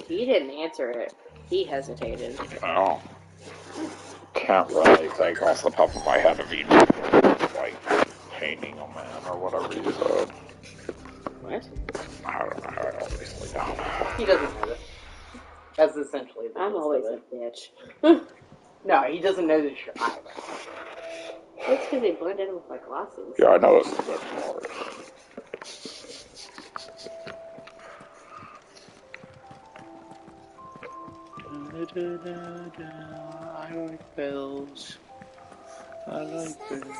he didn't answer it. He hesitated. Oh. Can't really think off the top of my head if he like painting a man or whatever you said. What? I don't know. I obviously don't. He doesn't know that. That's essentially the I'm gist always of a it. bitch. No, he doesn't know that you're either. That's because they blend in with my glasses. Yeah, I know it's a bit hard. I like bells. I like bells.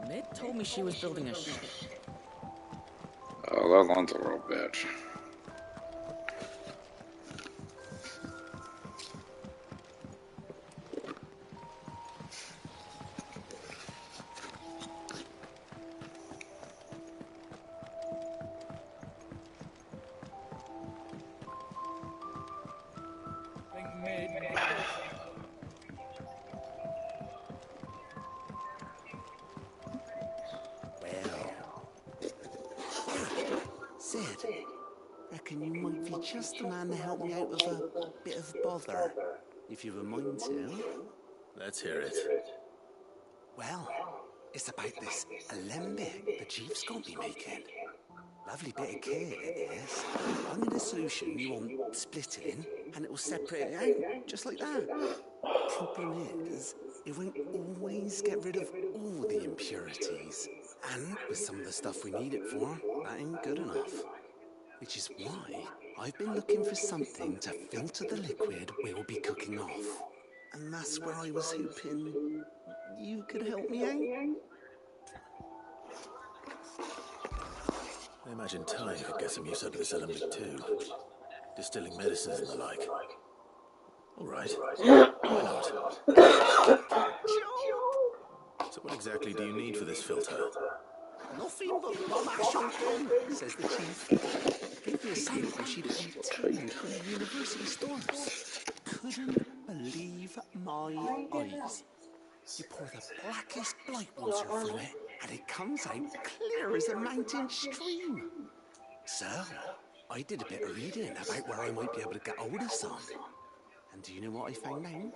Mid told me she was building a ship. Oh, that one's a real bitch. Sid, reckon you might be just the man to help me out with a bit of bother, if you've a mind to. Let's hear it. Well, it's about this alembic the chief's gonna be making. Lovely bit of kit it is. I need a solution you won't split it in, and it will separate it out, just like that. Problem is, it won't always get rid of all the impurities. And with some of the stuff we need it for, that ain't good enough. Which is why I've been looking for something to filter the liquid we'll be cooking off. And that's where I was hoping you could help me out. I imagine Ty could get some use out of this alembic too. Distilling medicines and the like. All right. Why not? So what exactly do you need for this filter? Nothing but potash open, says the chief. Gave me a sample she'd obtained from the university stores. Couldn't believe my eyes. You pour the blackest blight water through it, and it comes out clear as a mountain stream. So, I did a bit of reading about where I might be able to get hold of some. And do you know what I found out?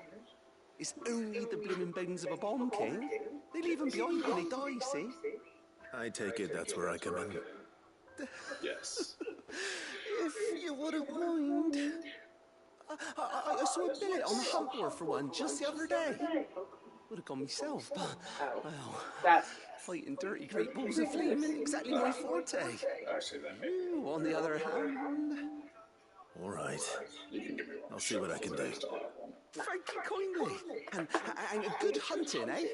It's only the blooming bones of a bomb king. They leave them behind when they die, see? I take it that's where I come in. Yes. If you wouldn't mind. I saw a billet on the hunt board for one just the other day. Would have gone myself, but, well, fighting dirty great balls of flame ain't exactly my forte. Actually, then You, on the other hand... All right. you can give me one. I'll see what I can do. Thank you kindly. And a good hunting, eh?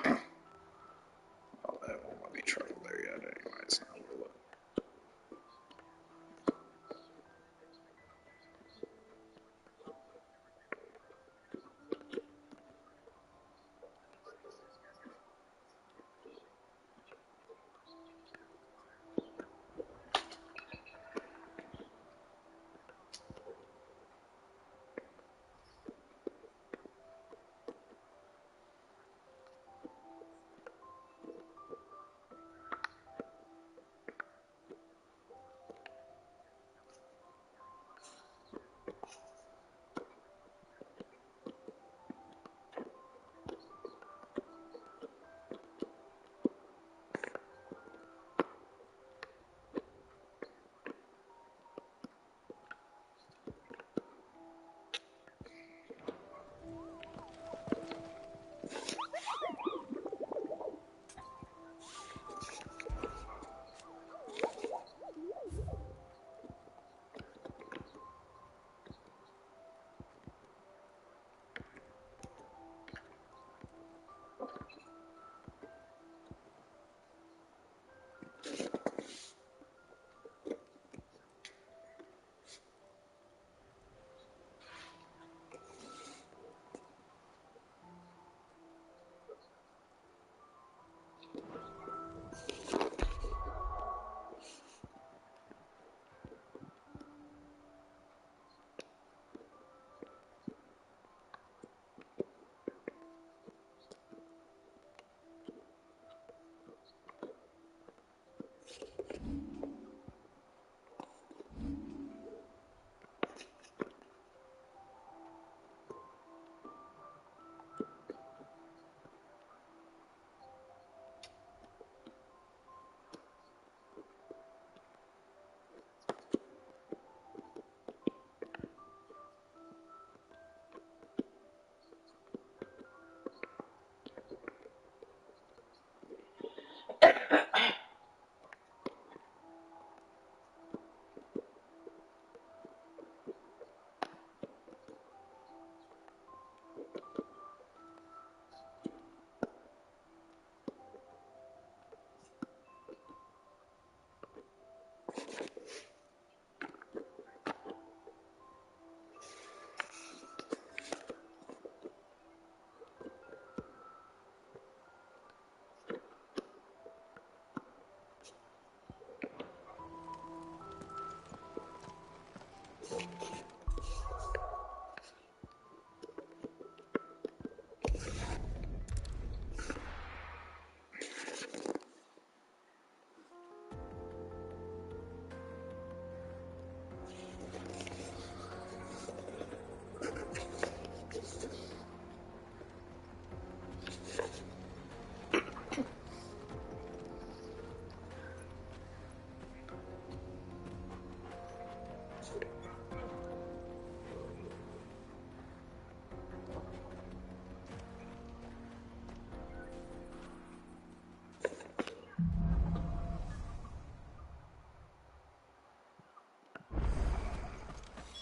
Oh, that won't let me travel there yet, anyways. Now we'll look.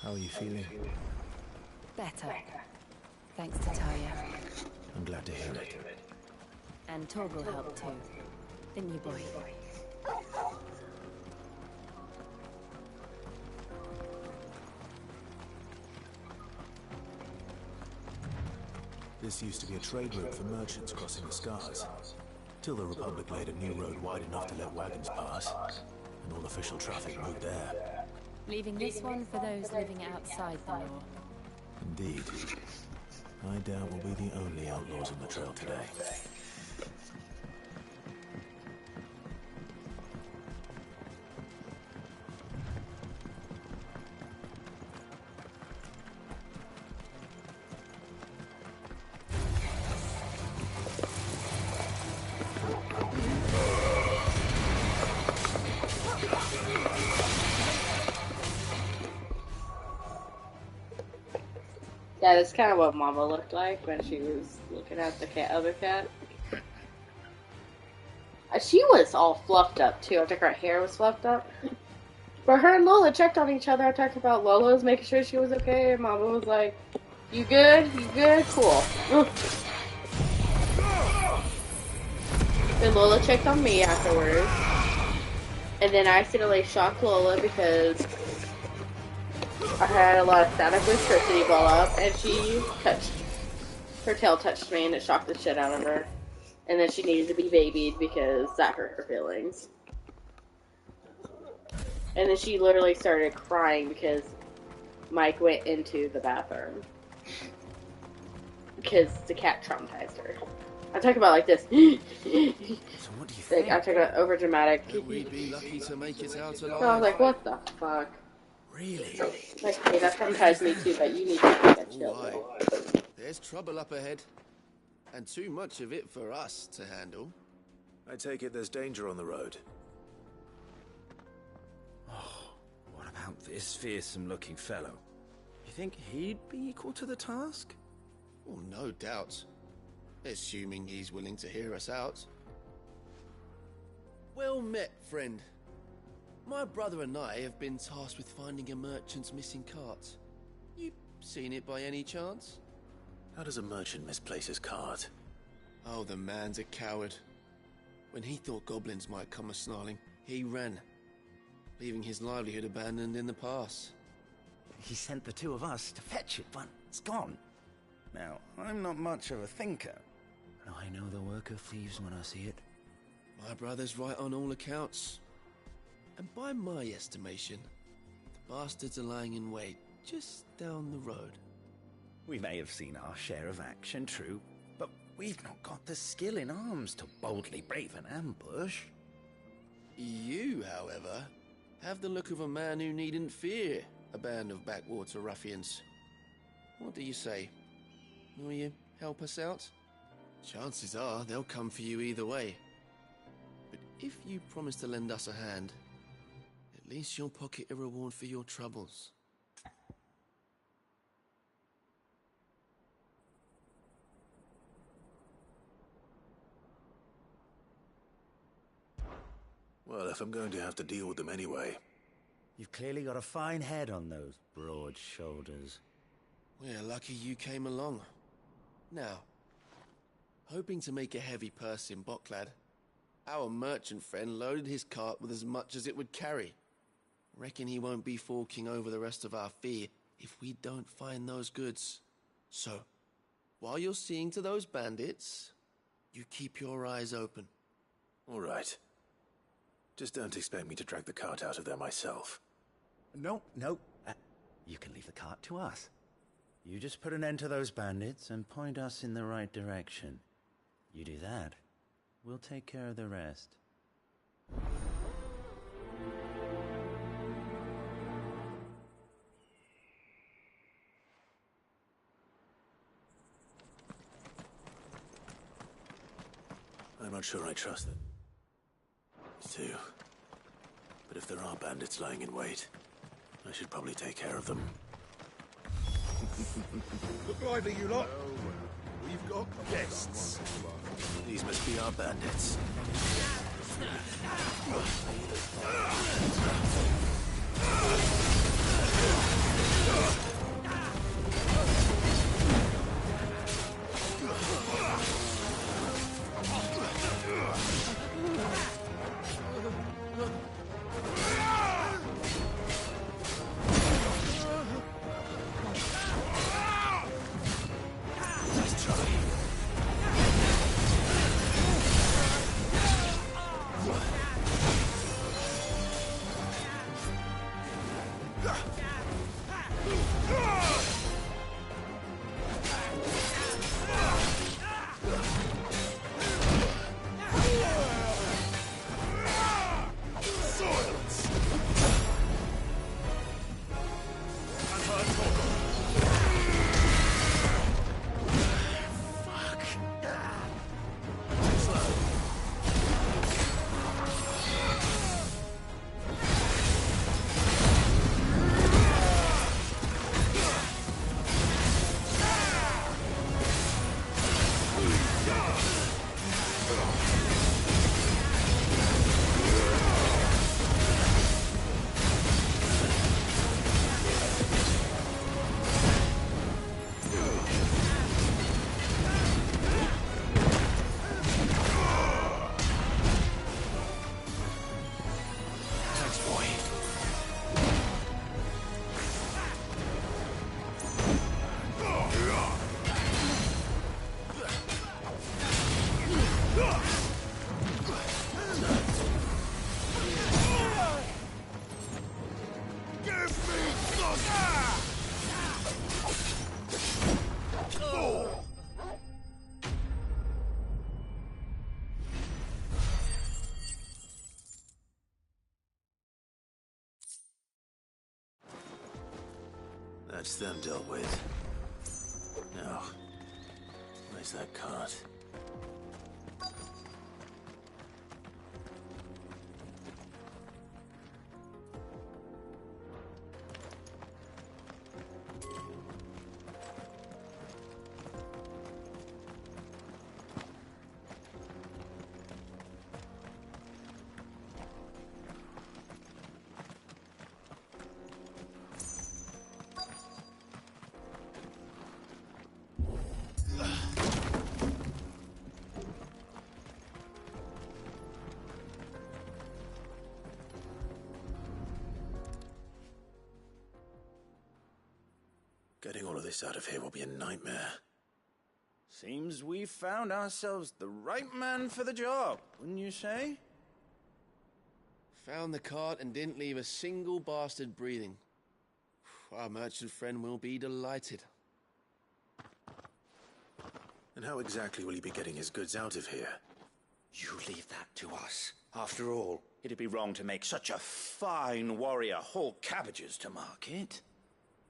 How are you feeling? Better. Thanks to Taya. I'm glad to hear it. And Torgal helped too. Didn't you, boy? This used to be a trade route for merchants crossing the Scars, till the Republic laid a new road wide enough to let wagons pass, and all official traffic moved there. Leaving this one for those living outside the law. Indeed. I doubt we'll be the only outlaws on the trail today. Yeah, that's kind of what Mama looked like when she was looking at the other cat. She was all fluffed up too. I think her hair was fluffed up. But her and Lola checked on each other. I talked about Lola was making sure she was okay, and Mama was like, "You good? You good? Cool." Then Lola checked on me afterwards. And then I accidentally shocked Lola because I had a lot of static electricity blow up, and her tail touched me, and it shocked the shit out of her. And then she needed to be babied because that hurt her feelings. And then she literally started crying because Mike went into the bathroom. Because the cat traumatized her. I talk about like this. So what do you think? I talk about over dramatic. We'd be lucky to make it out alive. So I was like, what the fuck? Really? Like, hey, that traumatized me too, but you need to take that chill. There's trouble up ahead. And too much of it for us to handle. I take it there's danger on the road. What about this fearsome-looking fellow? You think he'd be equal to the task? Well, no doubt. Assuming he's willing to hear us out. Well met, friend. My brother and I have been tasked with finding a merchant's missing cart. You seen it by any chance? How does a merchant misplace his cart? Oh, the man's a coward. When he thought goblins might come a-snarling, he ran, leaving his livelihood abandoned in the pass. He sent the two of us to fetch it, but it's gone. Now, I'm not much of a thinker, but I know the work of thieves when I see it. My brother's right on all accounts. And by my estimation, the bastards are lying in wait just down the road. We may have seen our share of action, true, but we've not got the skill in arms to boldly brave an ambush. You, however, have the look of a man who needn't fear a band of backwater ruffians. What do you say? Will you help us out? Chances are they'll come for you either way. But if you promise to lend us a hand, at least you'll pocket a reward for your troubles. Well, if I'm going to have to deal with them anyway. You've clearly got a fine head on those broad shoulders. We're lucky you came along. Now, hoping to make a heavy purse in Bocklad, our merchant friend loaded his cart with as much as it would carry. Reckon he won't be forking over the rest of our fee if we don't find those goods. So, while you're seeing to those bandits, you keep your eyes open. All right. Just don't expect me to drag the cart out of there myself. No. You can leave the cart to us. You just put an end to those bandits and point us in the right direction. You do that, we'll take care of the rest. I'm not sure I trust them. Too. But if there are bandits lying in wait, I should probably take care of them. Look lively, you lot. We've got guests. These must be our bandits. That's them dealt with. Now, where's that cart? Getting all of this out of here will be a nightmare. Seems we've found ourselves the right man for the job, wouldn't you say? Found the cart and didn't leave a single bastard breathing. Our merchant friend will be delighted. And how exactly will he be getting his goods out of here? You leave that to us. After all, it'd be wrong to make such a fine warrior haul cabbages to market.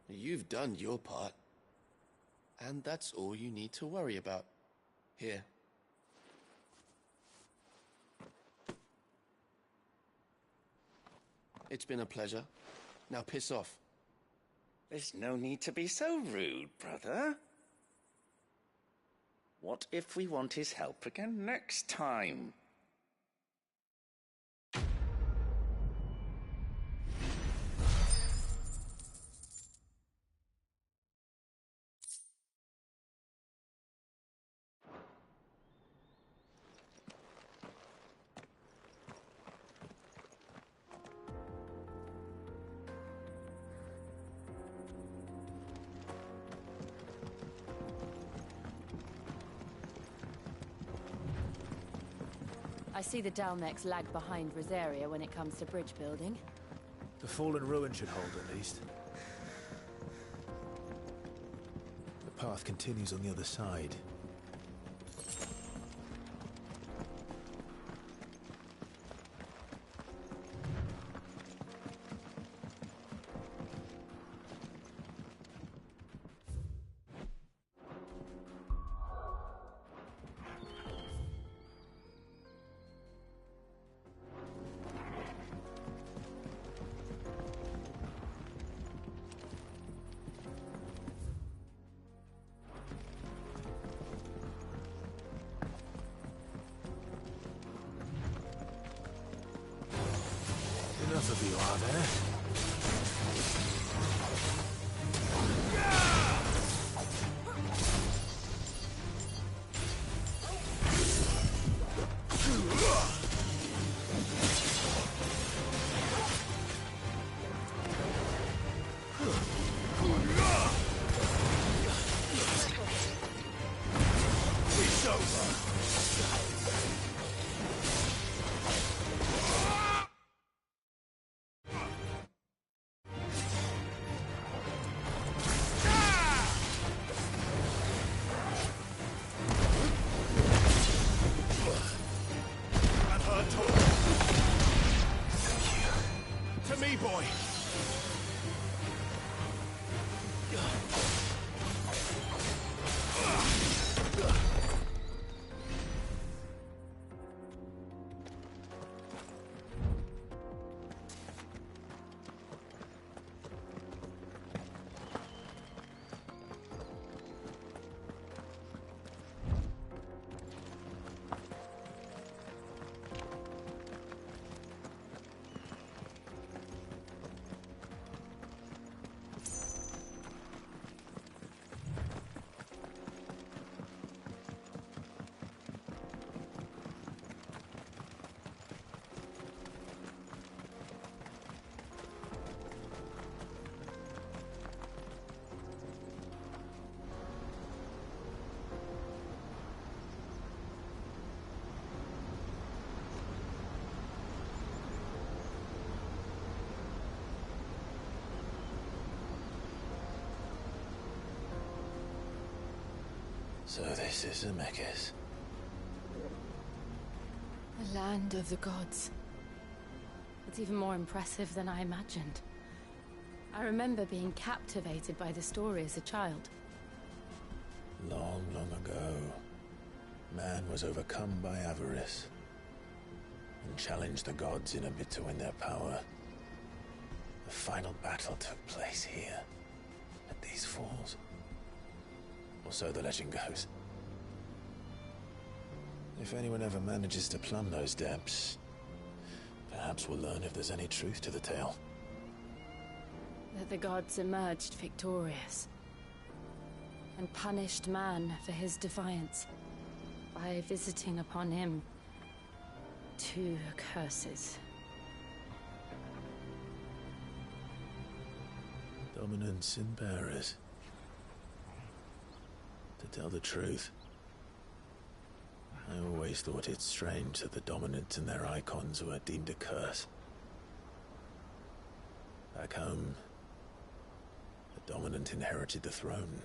You've done your part. And that's all you need to worry about. Here. It's been a pleasure. Now piss off. There's no need to be so rude, brother. What if we want his help again next time? I see the Dalnecs lag behind Rosaria when it comes to bridge building. The fallen ruin should hold at least. The path continues on the other side. Enough of you, are there? So this is Zemeckis. The land of the gods. It's even more impressive than I imagined. I remember being captivated by the story as a child. Long, long ago, man was overcome by avarice and challenged the gods in a bid to win their power. The final battle took place here, at these falls. Or so the legend goes. If anyone ever manages to plumb those depths, perhaps we'll learn if there's any truth to the tale. That the gods emerged victorious and punished man for his defiance by visiting upon him 2 curses. Dominance and bearers. To tell the truth, I always thought it strange that the dominant and their icons were deemed a curse. Back home, the dominant inherited the throne.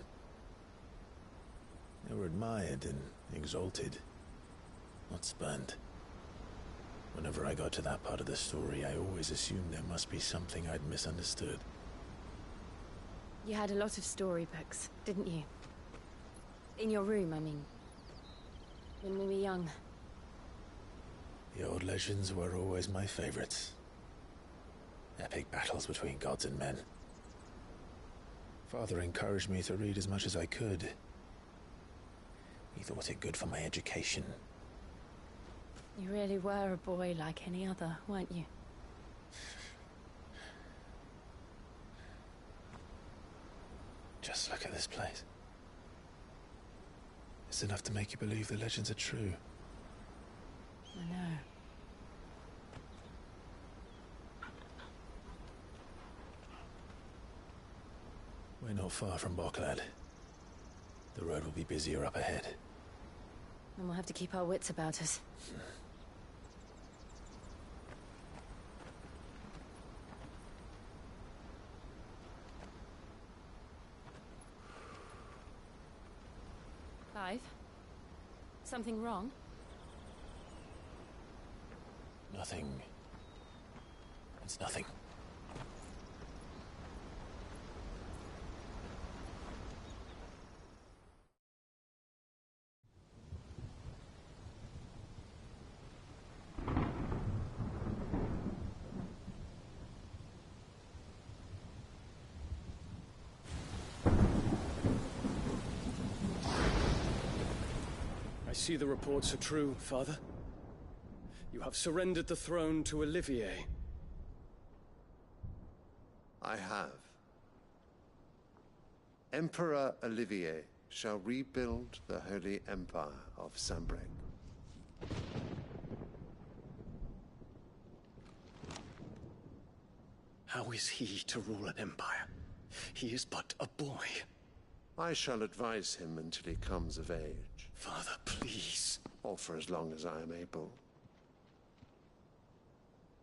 They were admired and exalted, not spurned. Whenever I got to that part of the story, I always assumed there must be something I'd misunderstood. You had a lot of storybooks, didn't you? In your room, I mean. When we were young. The old legends were always my favorites. Epic battles between gods and men. Father encouraged me to read as much as I could. He thought it good for my education. You really were a boy like any other, weren't you? Just look at this place. It's enough to make you believe the legends are true. I know. We're not far from Boklad. The road will be busier up ahead. And we'll have to keep our wits about us. Clive? Something wrong? Nothing. It's nothing. I see the reports are true, Father. You have surrendered the throne to Olivier. I have. Emperor Olivier shall rebuild the Holy Empire of Sanbreque. How is he to rule an empire? He is but a boy. I shall advise him until he comes of age. Father, please. Or for as long as I am able.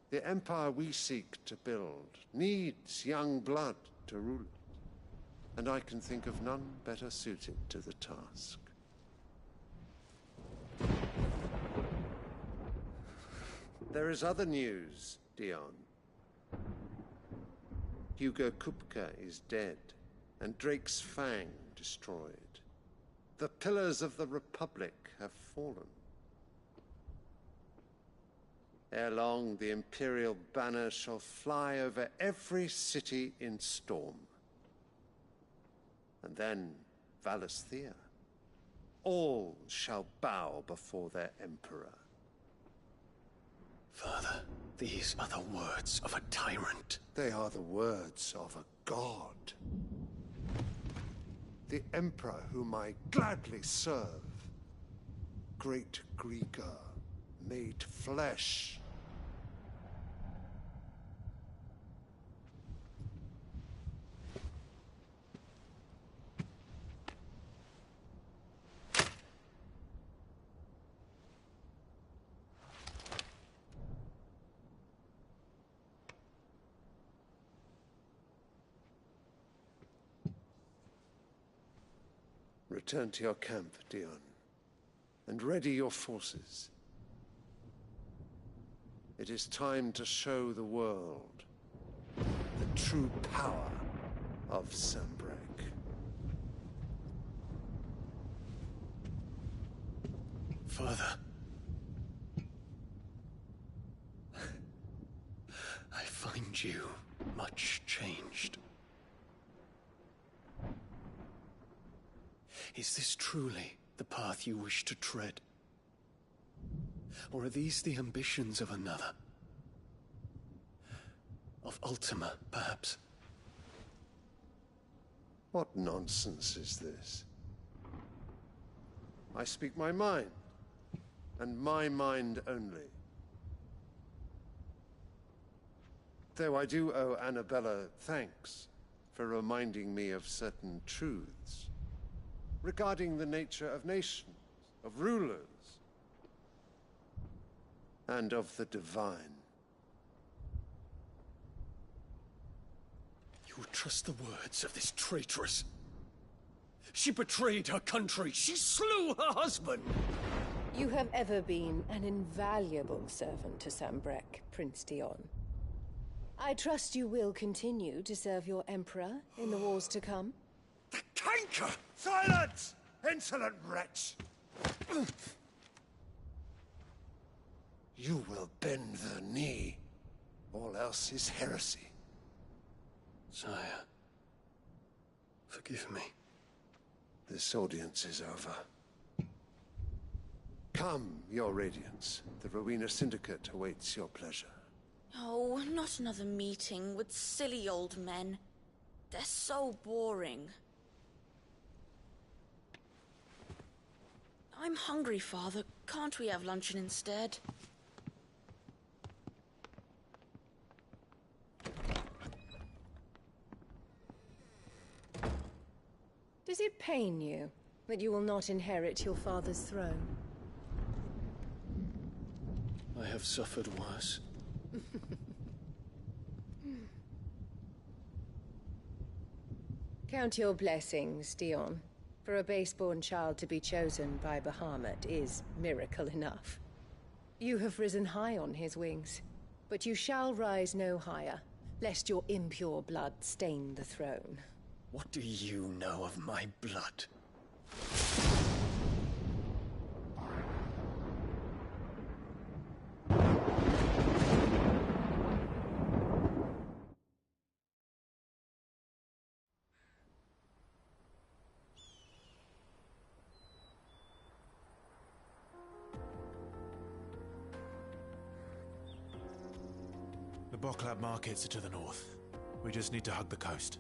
The empire we seek to build needs young blood to rule it, and I can think of none better suited to the task. There is other news, Dion. Hugo Kupka is dead, and Drake's Fang destroyed. The pillars of the Republic have fallen. Ere long, the Imperial banner shall fly over every city in Storm. And then, Valisthea. All shall bow before their Emperor. Father, these are the words of a tyrant. They are the words of a god. The Emperor whom I gladly serve. Great Grieger, made flesh. Return to your camp, Dion, and ready your forces. It is time to show the world the true power of Sambrek. Father. I find you much changed. Is this truly the path you wish to tread? Or are these the ambitions of another? Of Ultima, perhaps? What nonsense is this? I speak my mind, and my mind only. Though I do owe Annabella thanks for reminding me of certain truths regarding the nature of nations, of rulers, and of the divine. You would trust the words of this traitress? She betrayed her country. She slew her husband. You have ever been an invaluable servant to Sambrek, Prince Dion. I trust you will continue to serve your Emperor in the wars to come. The canker! Silence! Insolent wretch! You will bend the knee. All else is heresy. Sire, forgive me. This audience is over. Come, Your Radiance. The Rowena Syndicate awaits your pleasure. Oh, not another meeting with silly old men. They're so boring. I'm hungry, Father. Can't we have luncheon instead? Does it pain you that you will not inherit your father's throne? I have suffered worse. Count your blessings, Dion. For a base-born child to be chosen by Bahamut is miracle enough. You have risen high on his wings, but you shall rise no higher, lest your impure blood stain the throne. What do you know of my blood? The Boklab markets are to the north. We just need to hug the coast.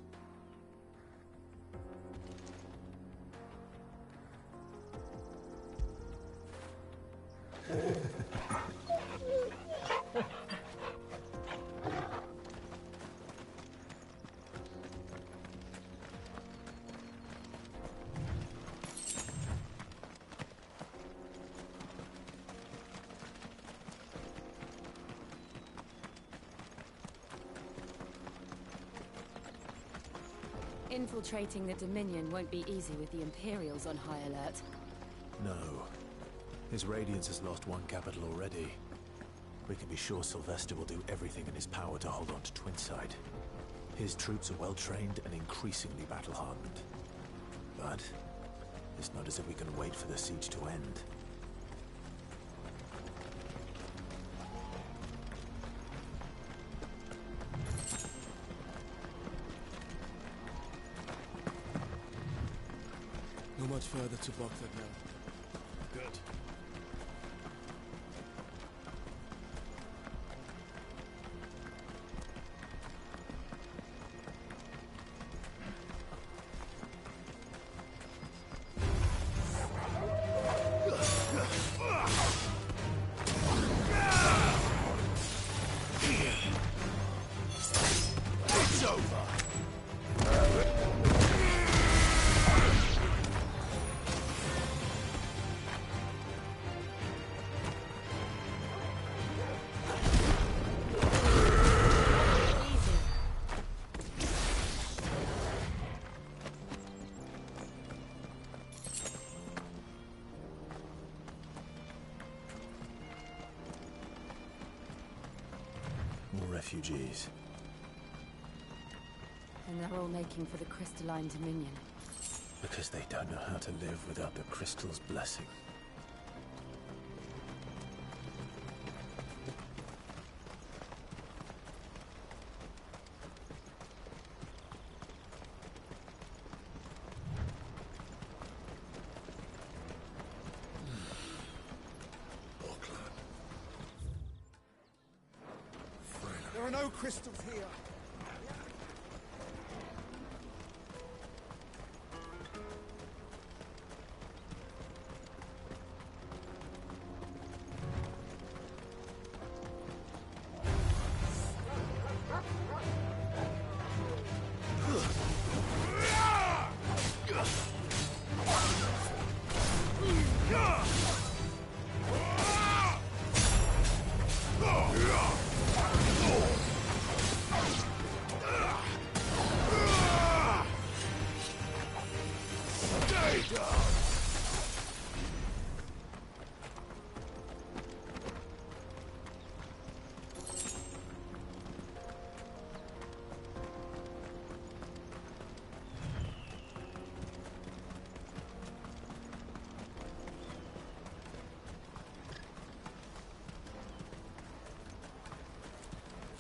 Infiltrating the Dominion won't be easy with the Imperials on high alert. No. His Radiance has lost one capital already. We can be sure Sylvester will do everything in his power to hold on to Twinside. His troops are well-trained and increasingly battle-hardened. But it's not as if we can wait for the siege to end. Not much further to Baghdad now. Good. It's over! More refugees. And they're all making for the crystalline dominion. Because they don't know how to live without the crystal's blessing. There are no crystals here.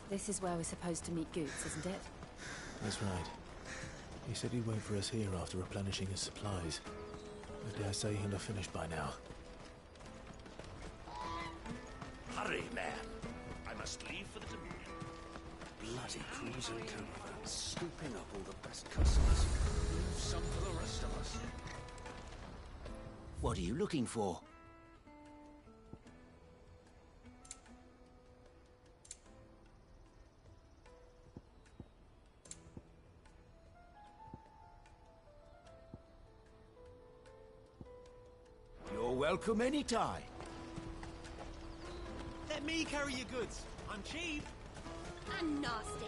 This is where we're supposed to meet Goots, isn't it? That's right. He said he'd wait for us here after replenishing his supplies. I dare say he'll have finished by now. Hurry, man. I must leave for the Dominion. Bloody cruising caravan, scooping up all the best customers. Leave some for the rest of us. What are you looking for? You're welcome anytime. Let me carry your goods. I'm cheap. And nasty.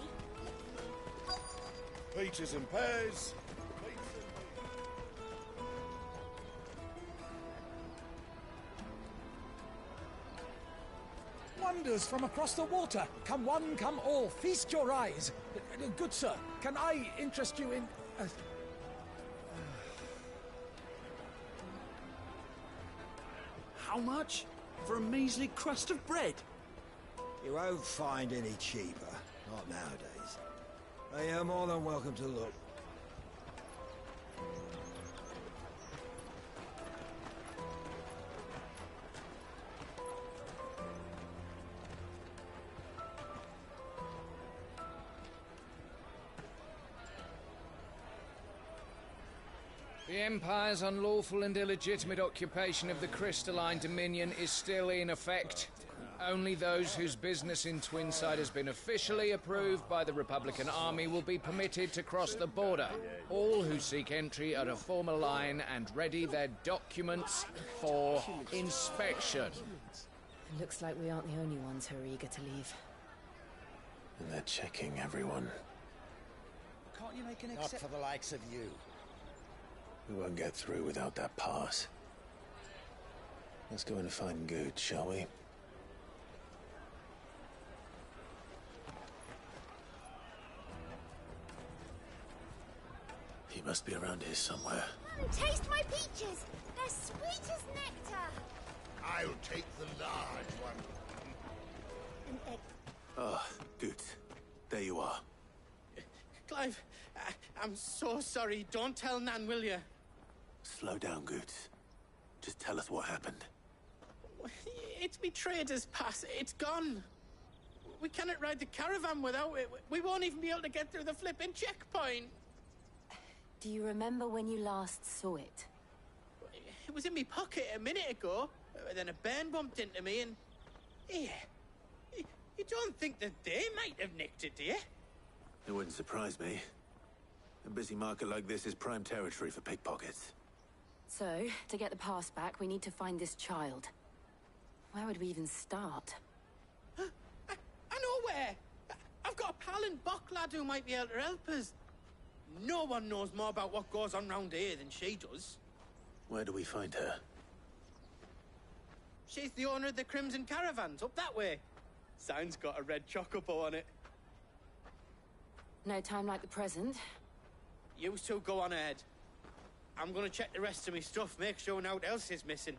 Peaches and pears. Wonders from across the water. Come one, come all. Feast your eyes. Good sir, can I interest you in... How much? For a measly crust of bread? You won't find any cheaper. Not nowadays. But you're more than welcome to look. The Empire's unlawful and illegitimate occupation of the crystalline dominion is still in effect. Only those whose business in Twinside has been officially approved by the Republican Army will be permitted to cross the border. All who seek entry are to form a line and ready their documents for inspection. Looks like we aren't the only ones who are eager to leave. And they're checking everyone. Can't you make an Not for the likes of you. We won't get through without that pass. Let's go and find Good, shall we? He must be around here somewhere. Taste my peaches. They're sweet as nectar. I'll take the large one. An egg. Ah, Good. There you are. Clive, I'm so sorry. Don't tell Nan, will you? Slow down, Good. Just tell us what happened. It's me trader's pass. It's gone. We cannot ride the caravan without it. We won't even be able to get through the flipping checkpoint. Do you remember when you last saw it? It was in my pocket a minute ago. Then a bairn bumped into me and... Yeah. You don't think that they might have nicked it, do you? It wouldn't surprise me. A busy market like this is prime territory for pickpockets. So, to get the pass back, we need to find this child. Where would we even start? I know where! I've got a pal in Bocklad who might be able to help us. No one knows more about what goes on round here than she does. Where do we find her? She's the owner of the Crimson Caravans, up that way. Sign's got a red chocobo on it. No time like the present. You two go on ahead. I'm gonna check the rest of my stuff, make sure no one else is missing.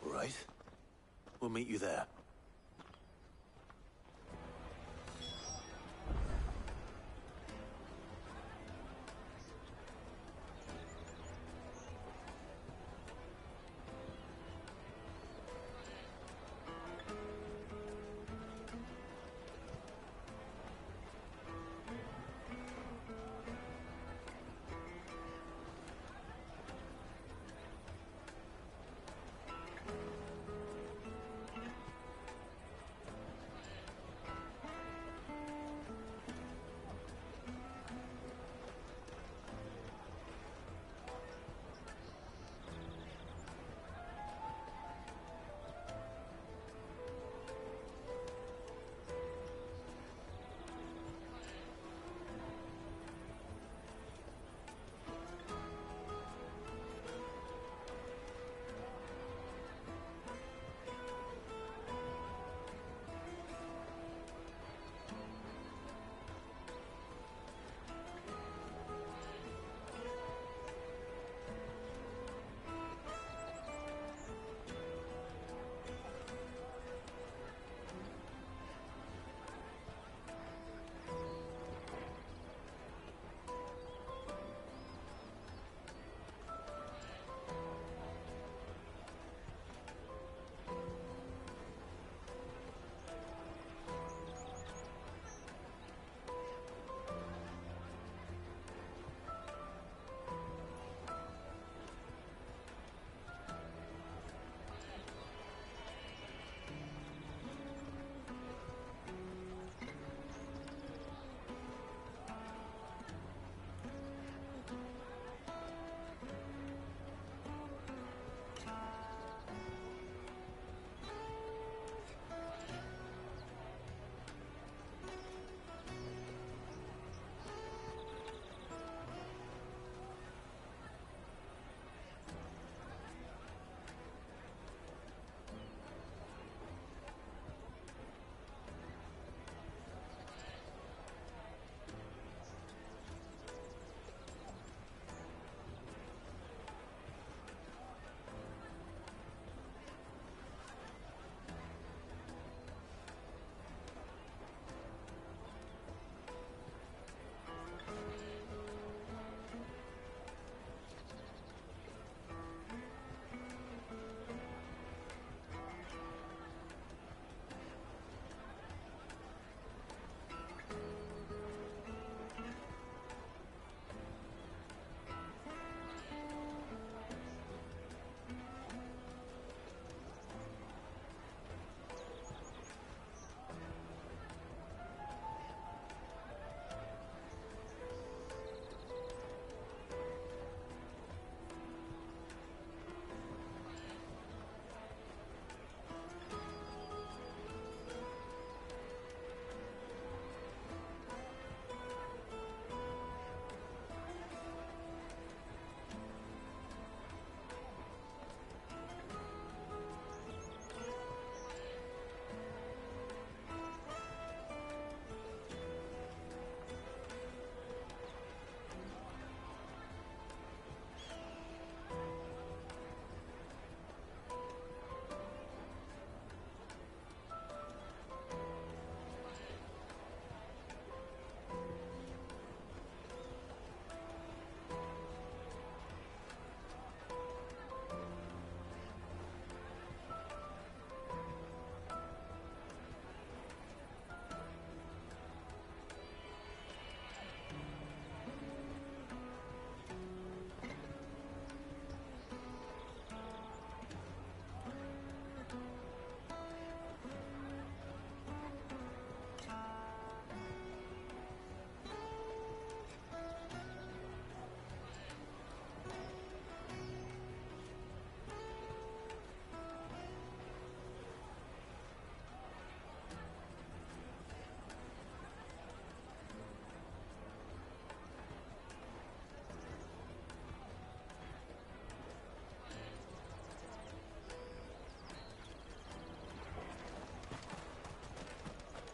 All right. We'll meet you there.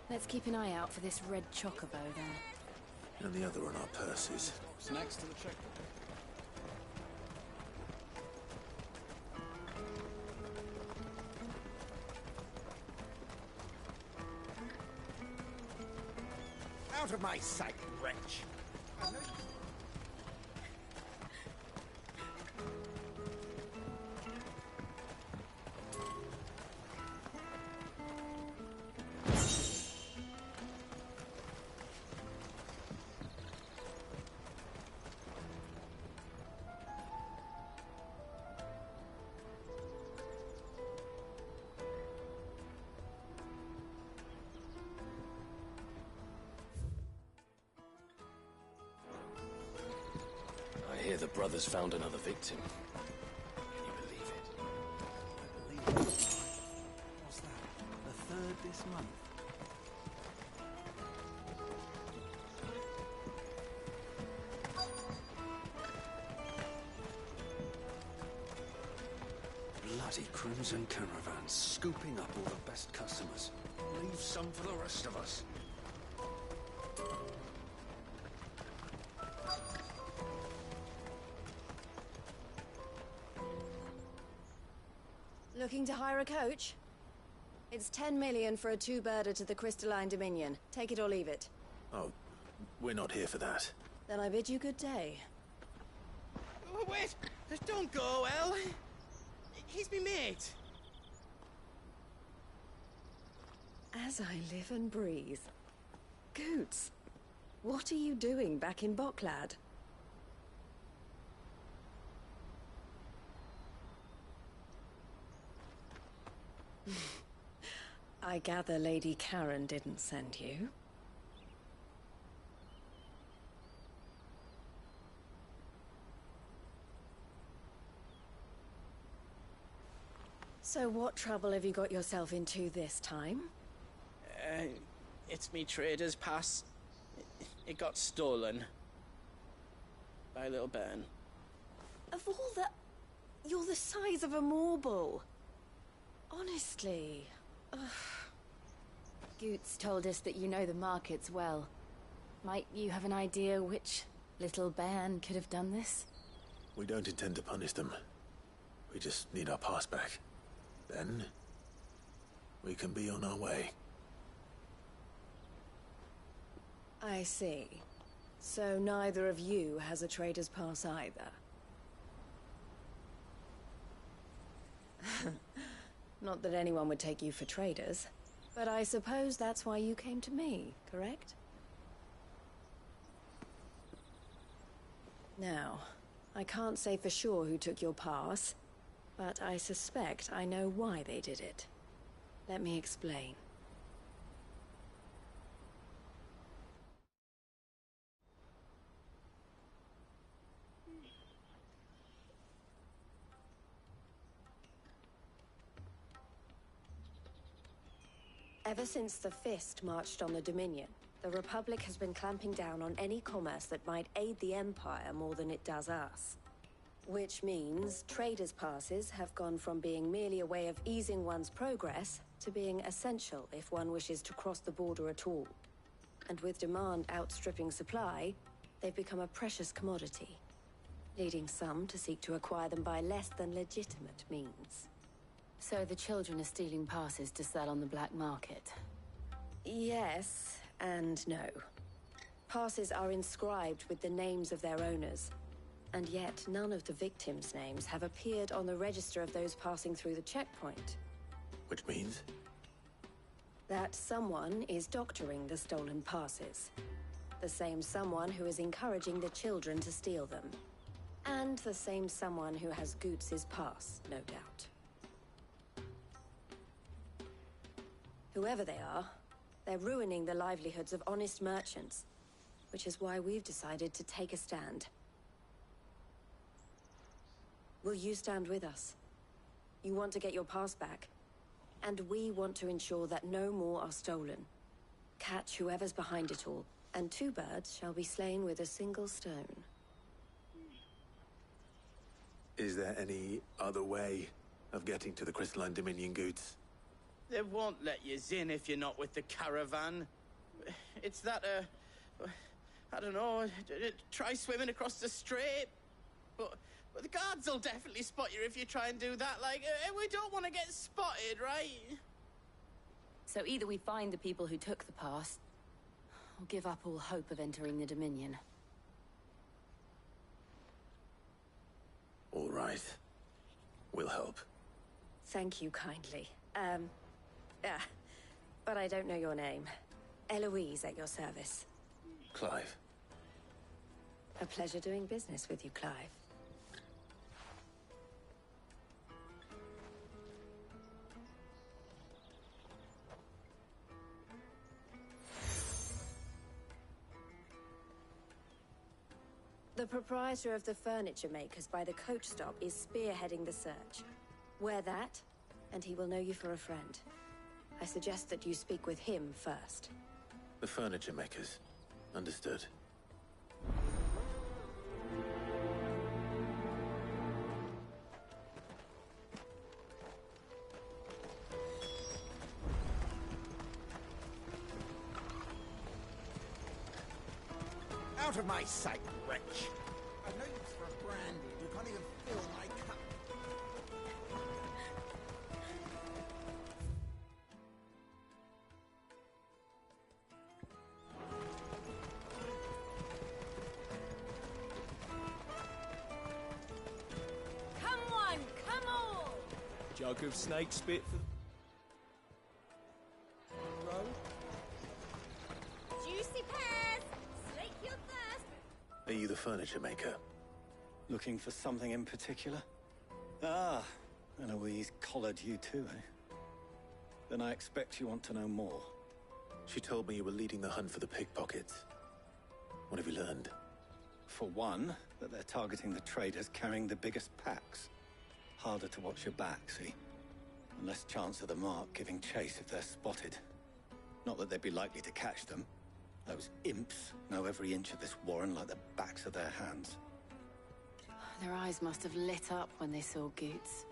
Let's keep an eye out for this red chocobo then. and the other on our purses. What's next to the checkpoint? Out of my sight, wretch! I hear the brothers found another victim. Can you believe it? I believe it. What's that? The third this month? Bloody crimson caravans, scooping up all the best customers. Leave some for the rest of us. Looking to hire a coach? It's 10 million for a two-birder to the Crystalline Dominion. Take it or leave it. Oh, we're not here for that. Then I bid you good day. Oh, wait! Don't go, El! He's me mate! As I live and breathe. Goots, what are you doing back in Boklad? I gather Lady Karen didn't send you. So what trouble have you got yourself into this time? It's me trader's pass. It got stolen. By a little bairn. Of all the... You're the size of a marble. Honestly. Ugh. Goots told us that you know the markets well. Might you have an idea which little bairn could have done this? We don't intend to punish them. We just need our pass back. Then, we can be on our way. I see. So neither of you has a trader's pass either. Not that anyone would take you for traders, but I suppose that's why you came to me, correct? Now, I can't say for sure who took your pass, but I suspect I know why they did it. Let me explain. Ever since the Fist marched on the Dominion, the Republic has been clamping down on any commerce that might aid the Empire more than it does us. Which means traders' passes have gone from being merely a way of easing one's progress to being essential if one wishes to cross the border at all. And with demand outstripping supply, they've become a precious commodity, leading some to seek to acquire them by less than legitimate means. So the children are stealing passes to sell on the black market? Yes and no. Passes are inscribed with the names of their owners, and yet none of the victims' names have appeared on the register of those passing through the checkpoint. Which means? That someone is doctoring the stolen passes. The same someone who is encouraging the children to steal them. And the same someone who has Goots' pass, no doubt. Whoever they are, they're ruining the livelihoods of honest merchants, which is why we've decided to take a stand. Will you stand with us? You want to get your pass back, and we want to ensure that no more are stolen. Catch whoever's behind it all, and two birds shall be slain with a single stone. Is there any other way of getting to the Crystalline Dominion, Goots? They won't let you in if you're not with the caravan. It's that, I don't know, try swimming across the strait. But the guards will definitely spot you if you try and do that. Like, we don't want to get spotted, right? So either we find the people who took the pass, or give up all hope of entering the Dominion. All right. We'll help. Thank you kindly. But I don't know your name. Eloise at your service. Clive. A pleasure doing business with you, Clive. The proprietor of the furniture makers by the coach stop is spearheading the search. Wear that, and he will know you for a friend. I suggest that you speak with him first. The furniture makers. Understood. Out of my sight, wretch! I've no use for a brandy. You can't even fill my cup. Come on, come on! Jug of snake spit for row. Juicy pears! Slake your thirst! Are you the furniture maker? Looking for something in particular? Ah, Eloise collared you too, eh? Then I expect you want to know more. She told me you were leading the hunt for the pickpockets. What have you learned? For one, that they're targeting the traders carrying the biggest packs. Harder to watch your back, see? And less chance of the mark giving chase if they're spotted. Not that they'd be likely to catch them. Those imps know every inch of this warren like the backs of their hands. Their eyes must have lit up when they saw Goots.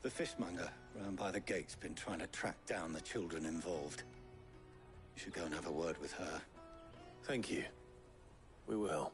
The fishmonger round by the gate's been trying to track down the children involved. You should go and have a word with her. Thank you. We will.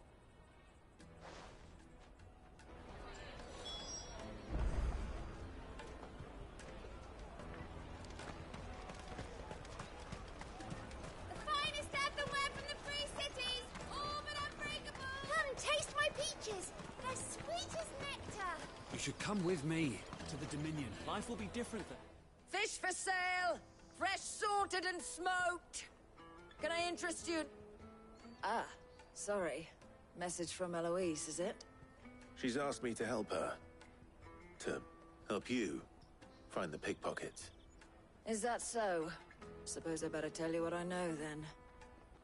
The finest earthenware from the Free Cities! All but unbreakable! Come, taste my peaches! They're sweet as nectar! You should come with me to the Dominion. Life will be different there. Fish for sale! Fresh sorted and smoked! Can I interest you? Ah, sorry. Message from Eloise, is it? She's asked me to help her. To help you find the pickpockets. Is that so? Suppose I better tell you what I know, then.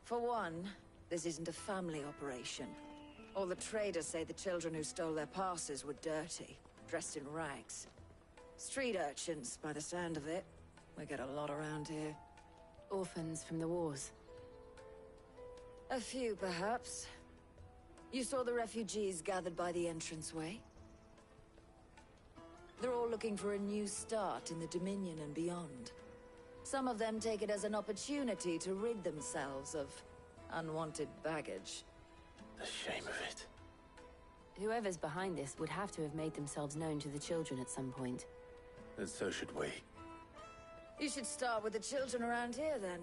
For one, this isn't a family operation. All the traders say the children who stole their passes were dirty, dressed in rags. Street urchins, by the sound of it. We get a lot around here. Orphans from the wars. A few, perhaps. You saw the refugees gathered by the entranceway? They're all looking for a new start in the Dominion and beyond. Some of them take it as an opportunity to rid themselves of unwanted baggage. The shame of it. Whoever's behind this would have to have made themselves known to the children at some point. And so should we. You should start with the children around here, then.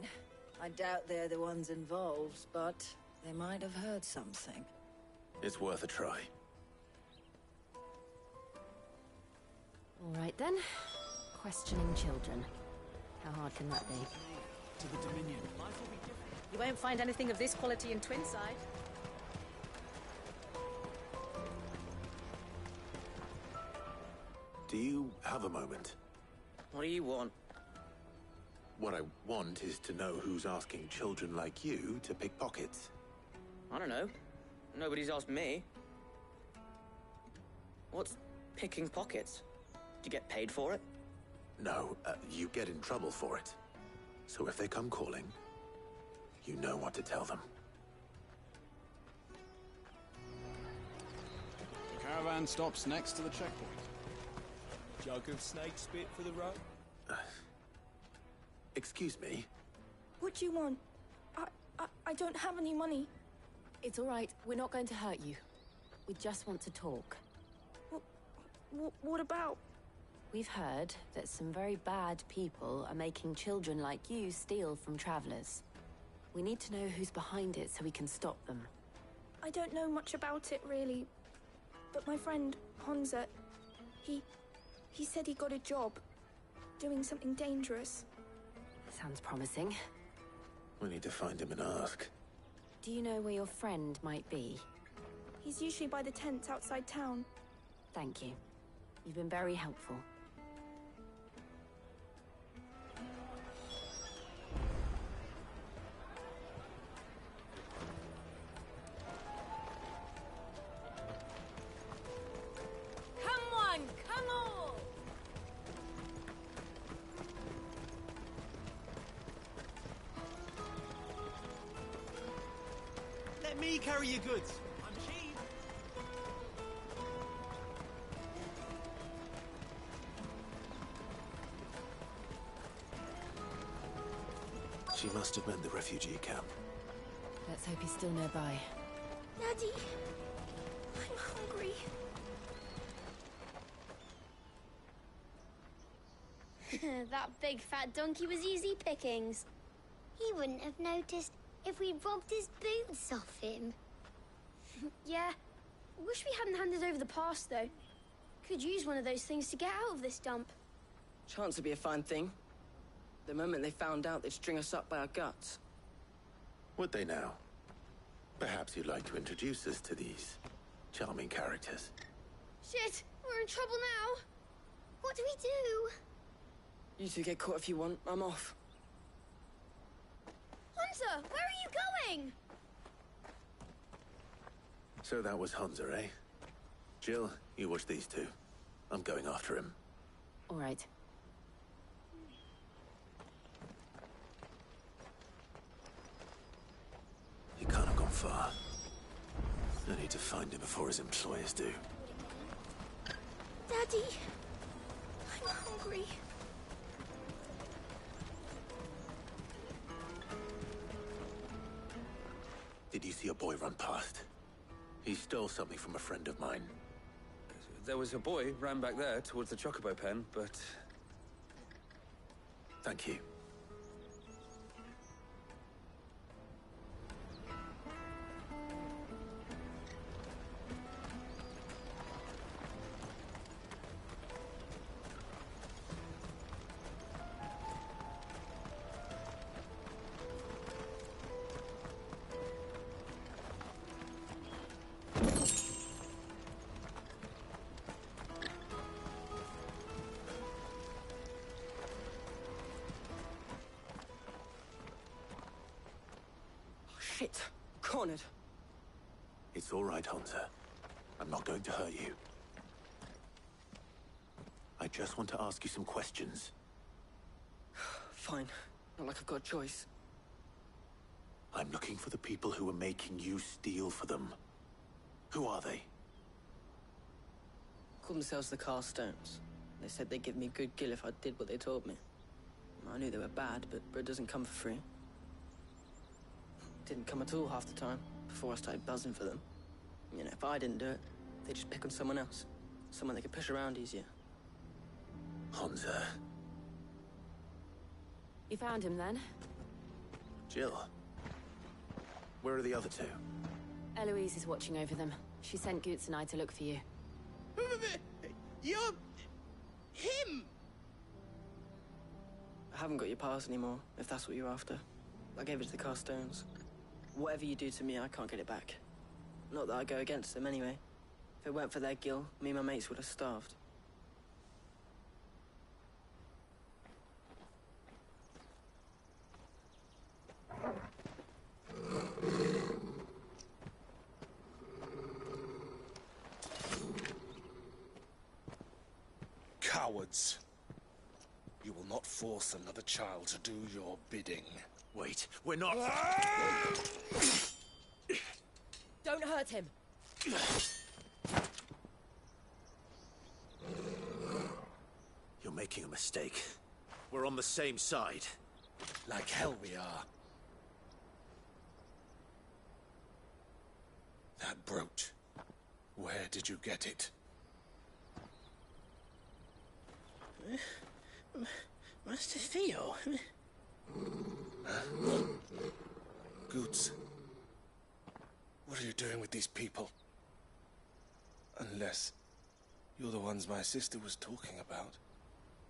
I doubt they're the ones involved, but they might have heard something. It's worth a try. All right, then. Questioning children. How hard can that be? To the Dominion. Life will be different. You won't find anything of this quality in Twinside. Do you have a moment? What do you want? What I want is to know who's asking children like you to pick pockets. I don't know. Nobody's asked me. What's picking pockets? Do you get paid for it? No, you get in trouble for it. So if they come calling, you know what to tell them. The caravan stops next to the checkpoint. Jug of snake spit for the road. Excuse me? What do you want? I don't have any money. It's all right. We're not going to hurt you. We just want to talk. What about? We've heard that some very bad people are making children like you steal from travelers. We need to know who's behind it so we can stop them. I don't know much about it, really. But my friend, Honza, he said he got a job doing something dangerous. Sounds promising. We need to find him and ask. Do you know where your friend might be? He's usually by the tents outside town. Thank you. You've been very helpful. Come on! Let me carry your goods. I'm cheap. She must have meant the refugee camp. Let's hope he's still nearby. Daddy, I'm hungry. That big fat donkey was easy pickings. He wouldn't have noticed if we'd robbed his boots off him. Yeah. Wish we hadn't handed over the pass, though. Could use one of those things to get out of this dump. Chance would be a fine thing. The moment they found out, they'd string us up by our guts. Would they now? Perhaps you'd like to introduce us to these charming characters. Shit, we're in trouble now. What do we do? You two get caught if you want. I'm off. Hunter, where are you going? So that was Hunter, eh? Jill, you watch these two. I'm going after him. All right. He can't have gone far. I need to find him before his employers do. Daddy, I'm hungry. Did you see a boy run past? He stole something from a friend of mine. There was a boy ran back there towards the chocobo pen, but... Thank you. Shit. Cornered. It's all right, Hunter. I'm not going to hurt you. I just want to ask you some questions. Fine. Not like I've got a choice. I'm looking for the people who are making you steal for them. Who are they? Called themselves the Carstones. They said they'd give me a good gill if I did what they told me. I knew they were bad, but bread doesn't come for free. Didn't come at all half the time, before I started buzzing for them. You know, if I didn't do it, they'd just pick on someone else. Someone they could push around easier. Hunter. You found him then? Jill. Where are the other two? Eloise is watching over them. She sent Goots and I to look for you. You're... him! I haven't got your pass anymore, if that's what you're after. I gave it to the Carstones. Whatever you do to me, I can't get it back. Not that I go against them anyway. If it weren't for their gill, me and my mates would have starved. Cowards. You will not force another child to do your bidding. Wait, we're not... Don't hurt him. You're making a mistake. We're on the same side. Like hell we are. That brooch. Where did you get it? Master Theo? Goots. What are you doing with these people? Unless you're the ones my sister was talking about.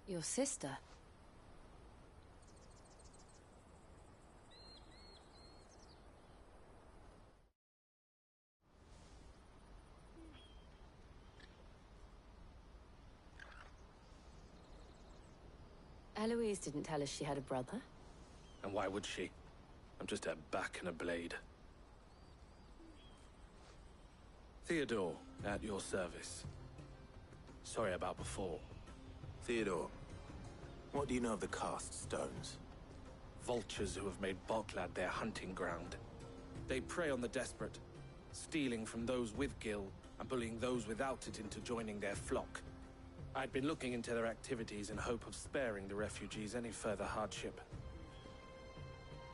Your sister? Eloise didn't tell us she had a brother. And why would she? I'm just her back and a blade. Theodore, at your service. Sorry about before. Theodore, what do you know of the cast stones? Vultures who have made Boklad their hunting ground. They prey on the desperate, stealing from those with gil and bullying those without it into joining their flock. I'd been looking into their activities in hope of sparing the refugees any further hardship.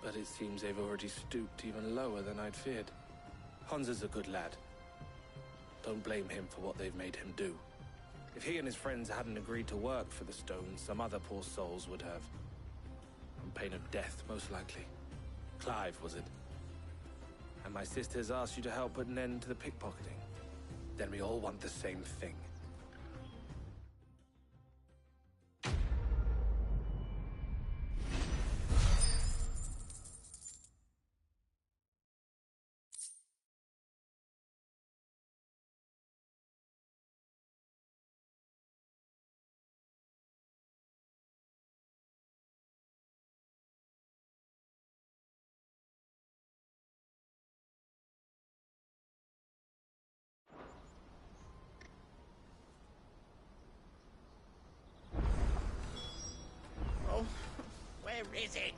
But it seems they've already stooped even lower than I'd feared. Hans is a good lad. Don't blame him for what they've made him do. If he and his friends hadn't agreed to work for the stones, some other poor souls would have. On pain of death, most likely. Clive, was it? And my sisters asked you to help put an end to the pickpocketing. Then we all want the same thing. Oh, where is it?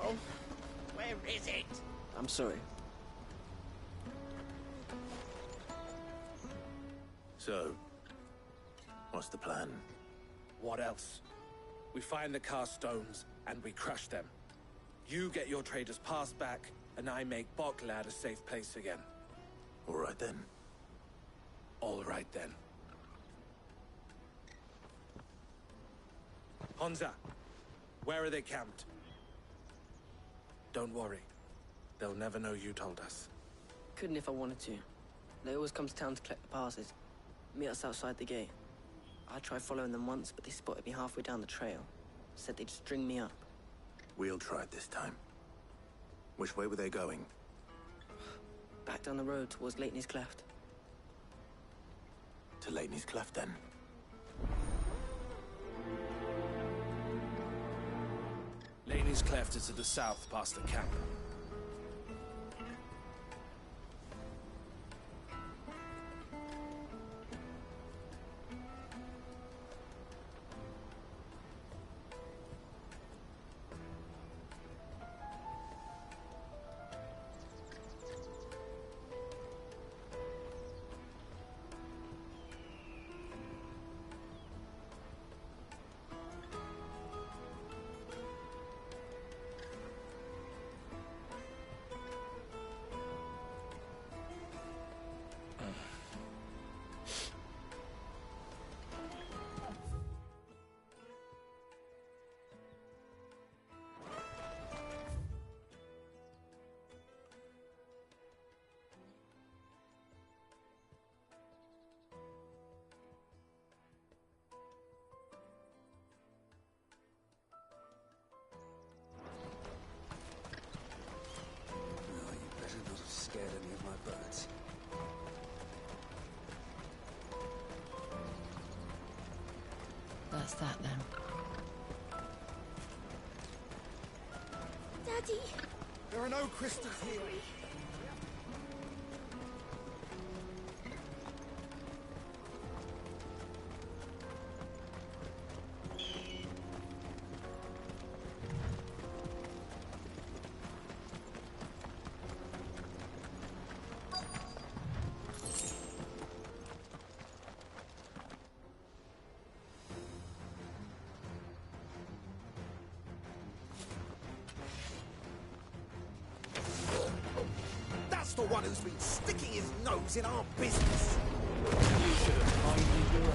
Oh, where is it? I'm sorry. So, what's the plan? What else? We find the cast stones, and we crush them. You get your trader's pass back, and I make Boklad a safe place again. All right then. All right then. Honza, where are they camped? Don't worry. They'll never know you told us. Couldn't if I wanted to. They always come to town to collect the passes. Meet us outside the gate. I tried following them once, but they spotted me halfway down the trail. Said they'd string me up. We'll try it this time. Which way were they going? Back down the road towards Leighton's Cleft. To Leighton's Cleft, then. Leighton's Cleft is to the south, past the camp. that's that then. Daddy! There are no crystals here. That's the one who's been sticking his nose in our business. You should have minded your own.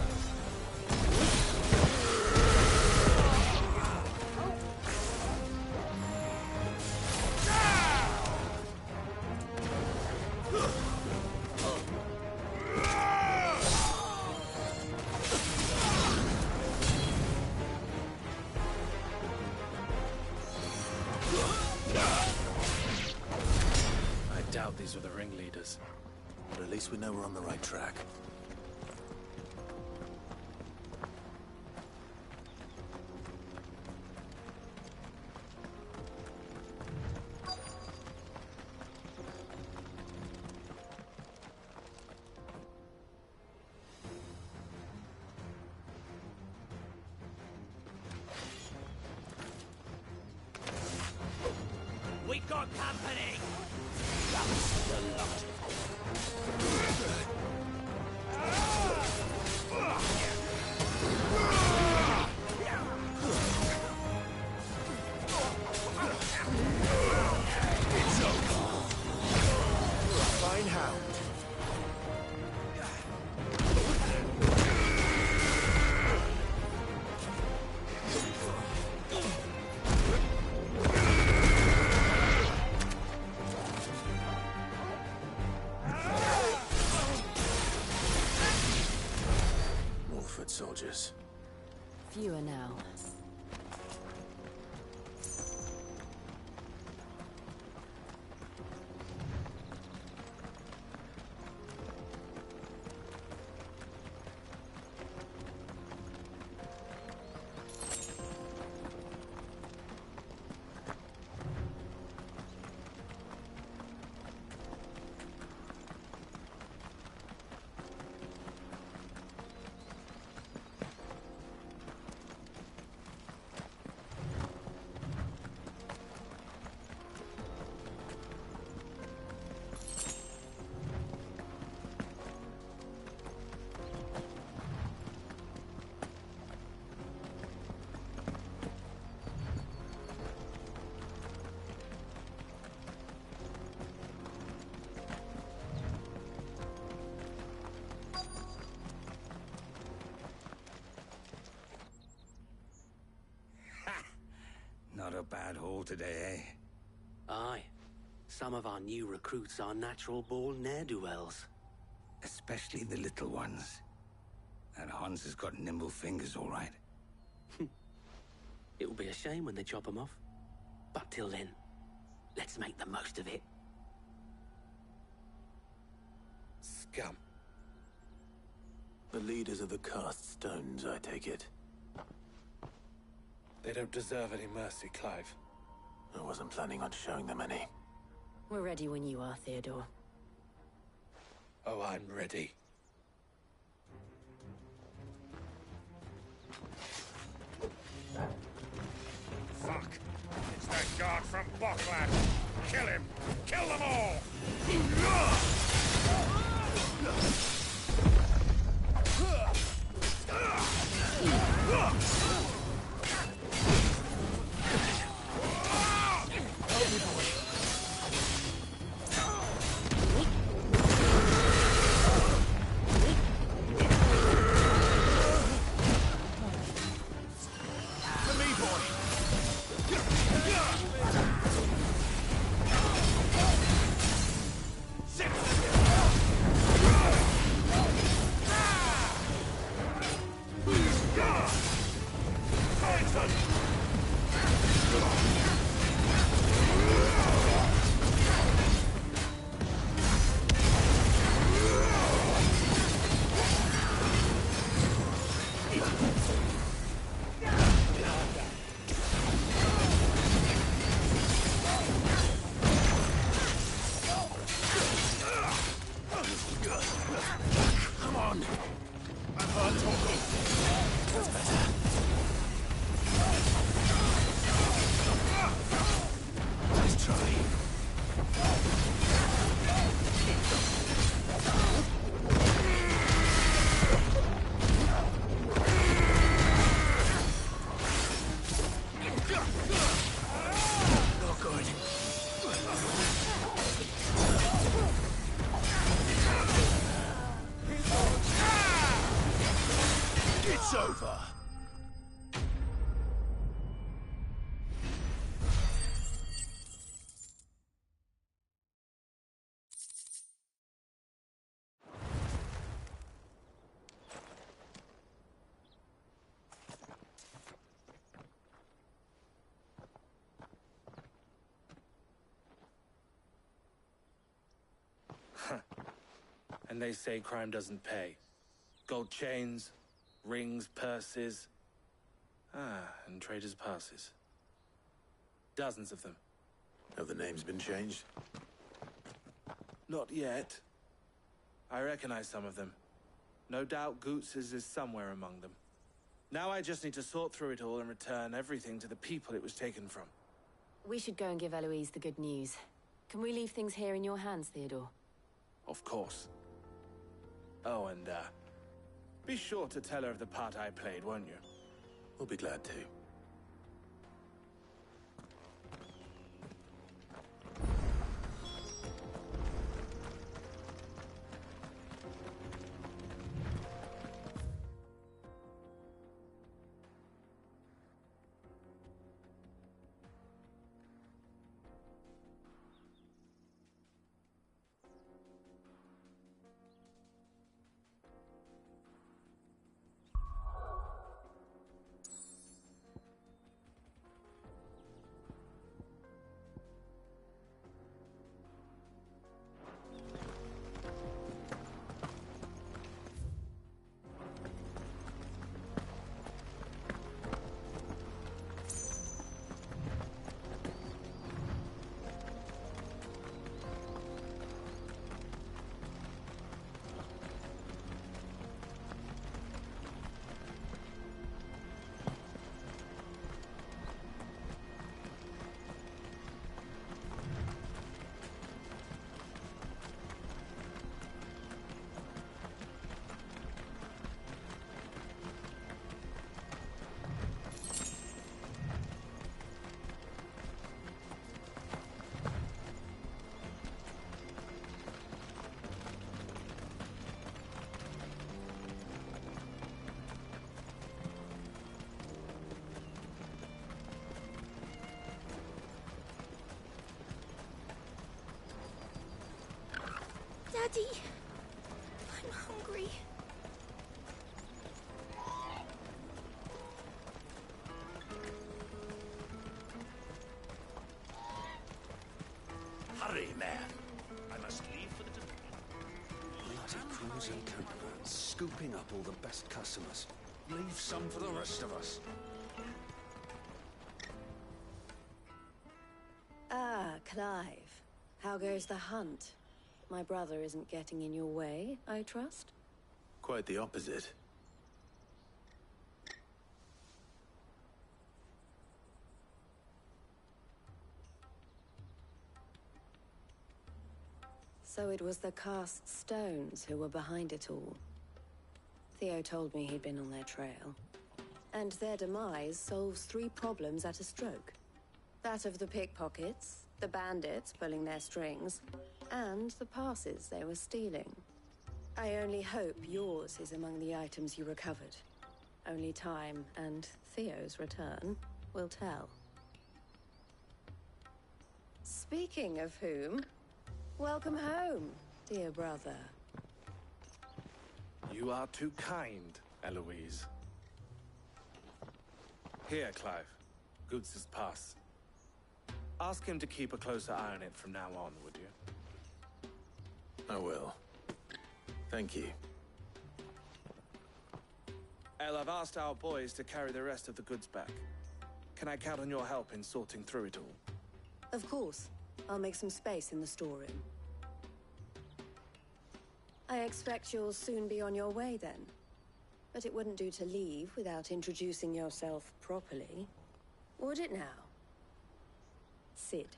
I doubt these were the ringleaders. But at least we know we're on the right track. We got company! It's over. Fine hound. More foot soldiers. Fewer now. Not a bad haul today, eh? Aye. Some of our new recruits are natural-born ne'er-do-wells. Especially the little ones. That Hans has got nimble fingers, all right. It will be a shame when they chop them off. But till then, let's make the most of it. Scum. The leaders of the cast stones, I take it. They don't deserve any mercy, Clive. I wasn't planning on showing them any. We're ready when you are, Theodore. Oh, I'm ready. Fuck! It's that guard from Bocklad! Kill him! Kill them all! And they say crime doesn't pay. Gold chains, rings, purses. And traders' passes. Dozens of them. Have the names been changed? Not yet. I recognize some of them. No doubt Goots's is somewhere among them. Now I just need to sort through it all and return everything to the people it was taken from. We should go and give Eloise the good news. Can we leave things here in your hands, Theodore? Of course. Oh, and, be sure to tell her of the part I played, won't you? We'll be glad to. Daddy, I'm hungry. Hurry, man. I must leave for the Dominion. Bloody Crimson Campervan, scooping up all the best customers. Leave some for the rest of us. Ah, Clive. How goes the hunt? My brother isn't getting in your way, I trust? Quite the opposite. So it was the cast stones who were behind it all. Theo told me he'd been on their trail. And their demise solves 3 problems at a stroke. That of the pickpockets, the bandits pulling their strings, and the passes they were stealing. I only hope yours is among the items you recovered. Only time and Theo's return will tell. Speaking of whom, welcome home, dear brother. You are too kind, Eloise. Here, Clive. Goots's pass. Ask him to keep a closer eye on it from now on, would you? I will. Thank you. El, I've asked our boys to carry the rest of the goods back. Can I count on your help in sorting through it all? Of course. I'll make some space in the storeroom. I expect you'll soon be on your way then. But it wouldn't do to leave without introducing yourself properly. Would it now? Sid.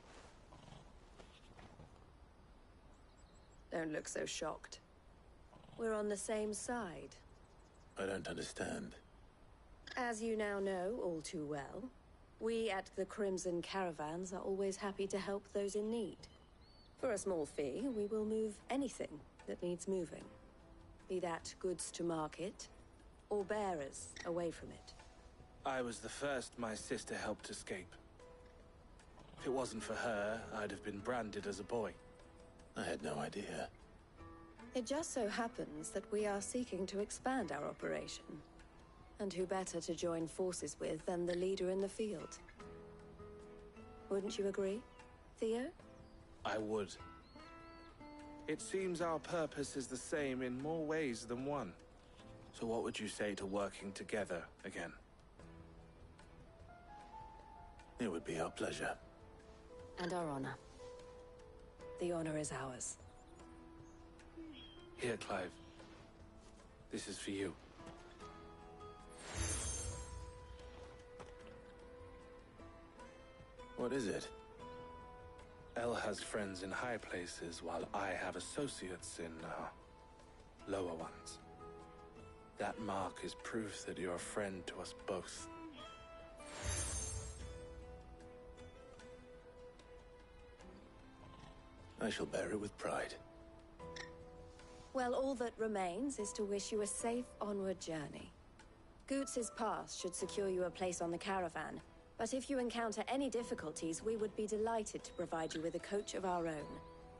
Don't look so shocked. We're on the same side. I don't understand. As you now know all too well, we at the Crimson Caravans are always happy to help those in need. For a small fee, we will move anything that needs moving. Be that goods to market, or bearers away from it. I was the first my sister helped escape. If it wasn't for her, I'd have been branded as a boy. I had no idea. It just so happens that we are seeking to expand our operation. And who better to join forces with than the leader in the field? Wouldn't you agree, Theo? I would. It seems our purpose is the same in more ways than one. So what would you say to working together again? It would be our pleasure. And our honor. The honor is ours. Here, Clive. This is for you. What is it? Elle has friends in high places, while I have associates in, lower ones. That mark is proof that you're a friend to us both. I shall bear it with pride. Well, all that remains is to wish you a safe onward journey. Goots's pass should secure you a place on the caravan, but if you encounter any difficulties, we would be delighted to provide you with a coach of our own.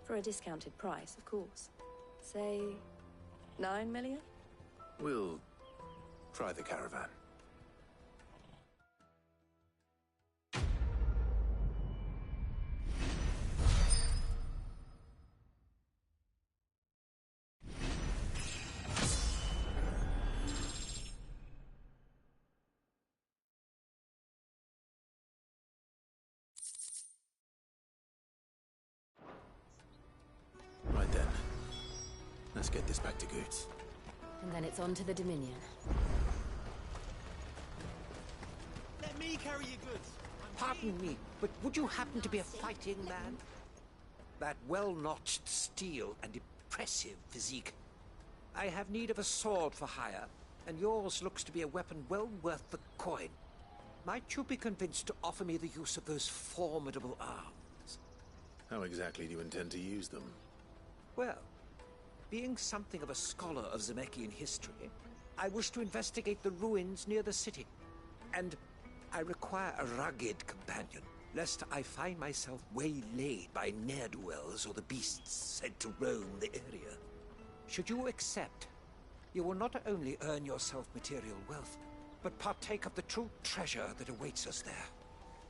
For a discounted price, of course. Say, 9 million? We'll try the caravan. Right then. Let's get this back to Goots. And then it's on to the Dominion. Let me carry your goods. Pardon me, but would you happen to be a fighting man? That well-notched steel and impressive physique. I have need of a sword for hire, and yours looks to be a weapon well worth the coin. Might you be convinced to offer me the use of those formidable arms? How exactly do you intend to use them? Well, being something of a scholar of Zemeckis history, I wish to investigate the ruins near the city. And I require a rugged companion, lest I find myself waylaid by ne'er-do-wells or the beasts said to roam the area. Should you accept, you will not only earn yourself material wealth, but partake of the true treasure that awaits us there.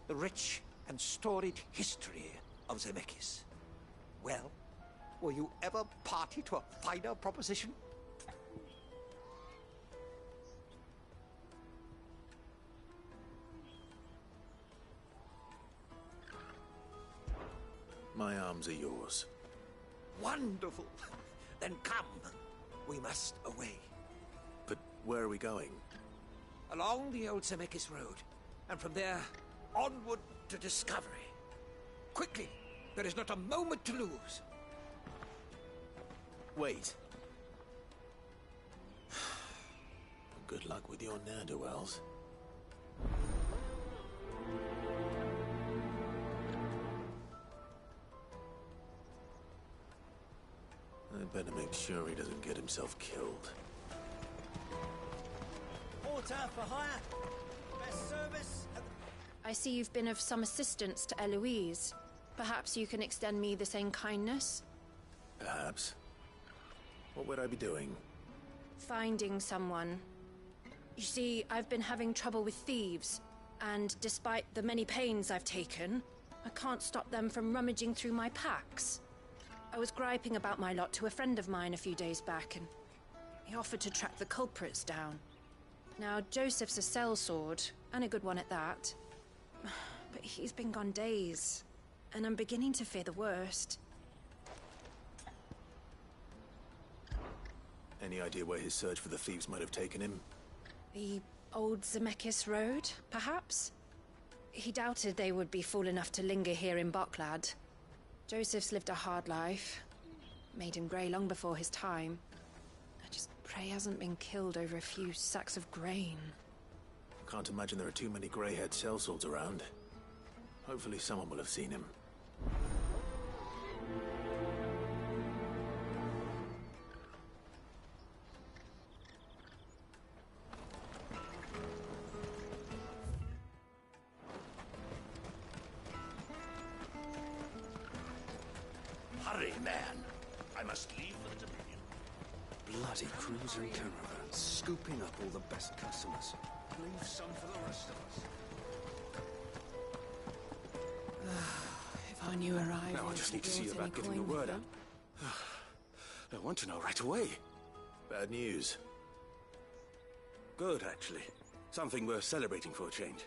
The rich and storied history of Zemeckis. Well, were you ever party to a finer proposition? My arms are yours. Wonderful! Then come. We must away. But where are we going? Along the old Zemeckis Road, and from there, onward to discovery. Quickly! There is not a moment to lose. Wait. Good luck with your ne'er-do-wells. I'd better make sure he doesn't get himself killed. Porter for hire. Best service. I see you've been of some assistance to Eloise. Perhaps you can extend me the same kindness? Perhaps. What would I be doing? Finding someone. You see, I've been having trouble with thieves, and despite the many pains I've taken, I can't stop them from rummaging through my packs. I was griping about my lot to a friend of mine a few days back, and he offered to track the culprits down. Now, Joseph's a sellsword, and a good one at that. But he's been gone days, and I'm beginning to fear the worst. Any idea where his search for the thieves might have taken him? The old Zemeckis Road, perhaps? He doubted they would be fool enough to linger here in Boklad. Joseph's lived a hard life. Made him grey long before his time. I just pray he hasn't been killed over a few sacks of grain. Can't imagine there are too many grey-haired sellswords around. Hopefully someone will have seen him. Hurry, man. I must leave for the Dominion. Bloody cruising caravans, scooping up all the best customers. Leave some for the rest of us. If I knew arrived. Now I just need to see about getting the word out. I want to know right away. Bad news. Good, actually. Something worth celebrating for a change.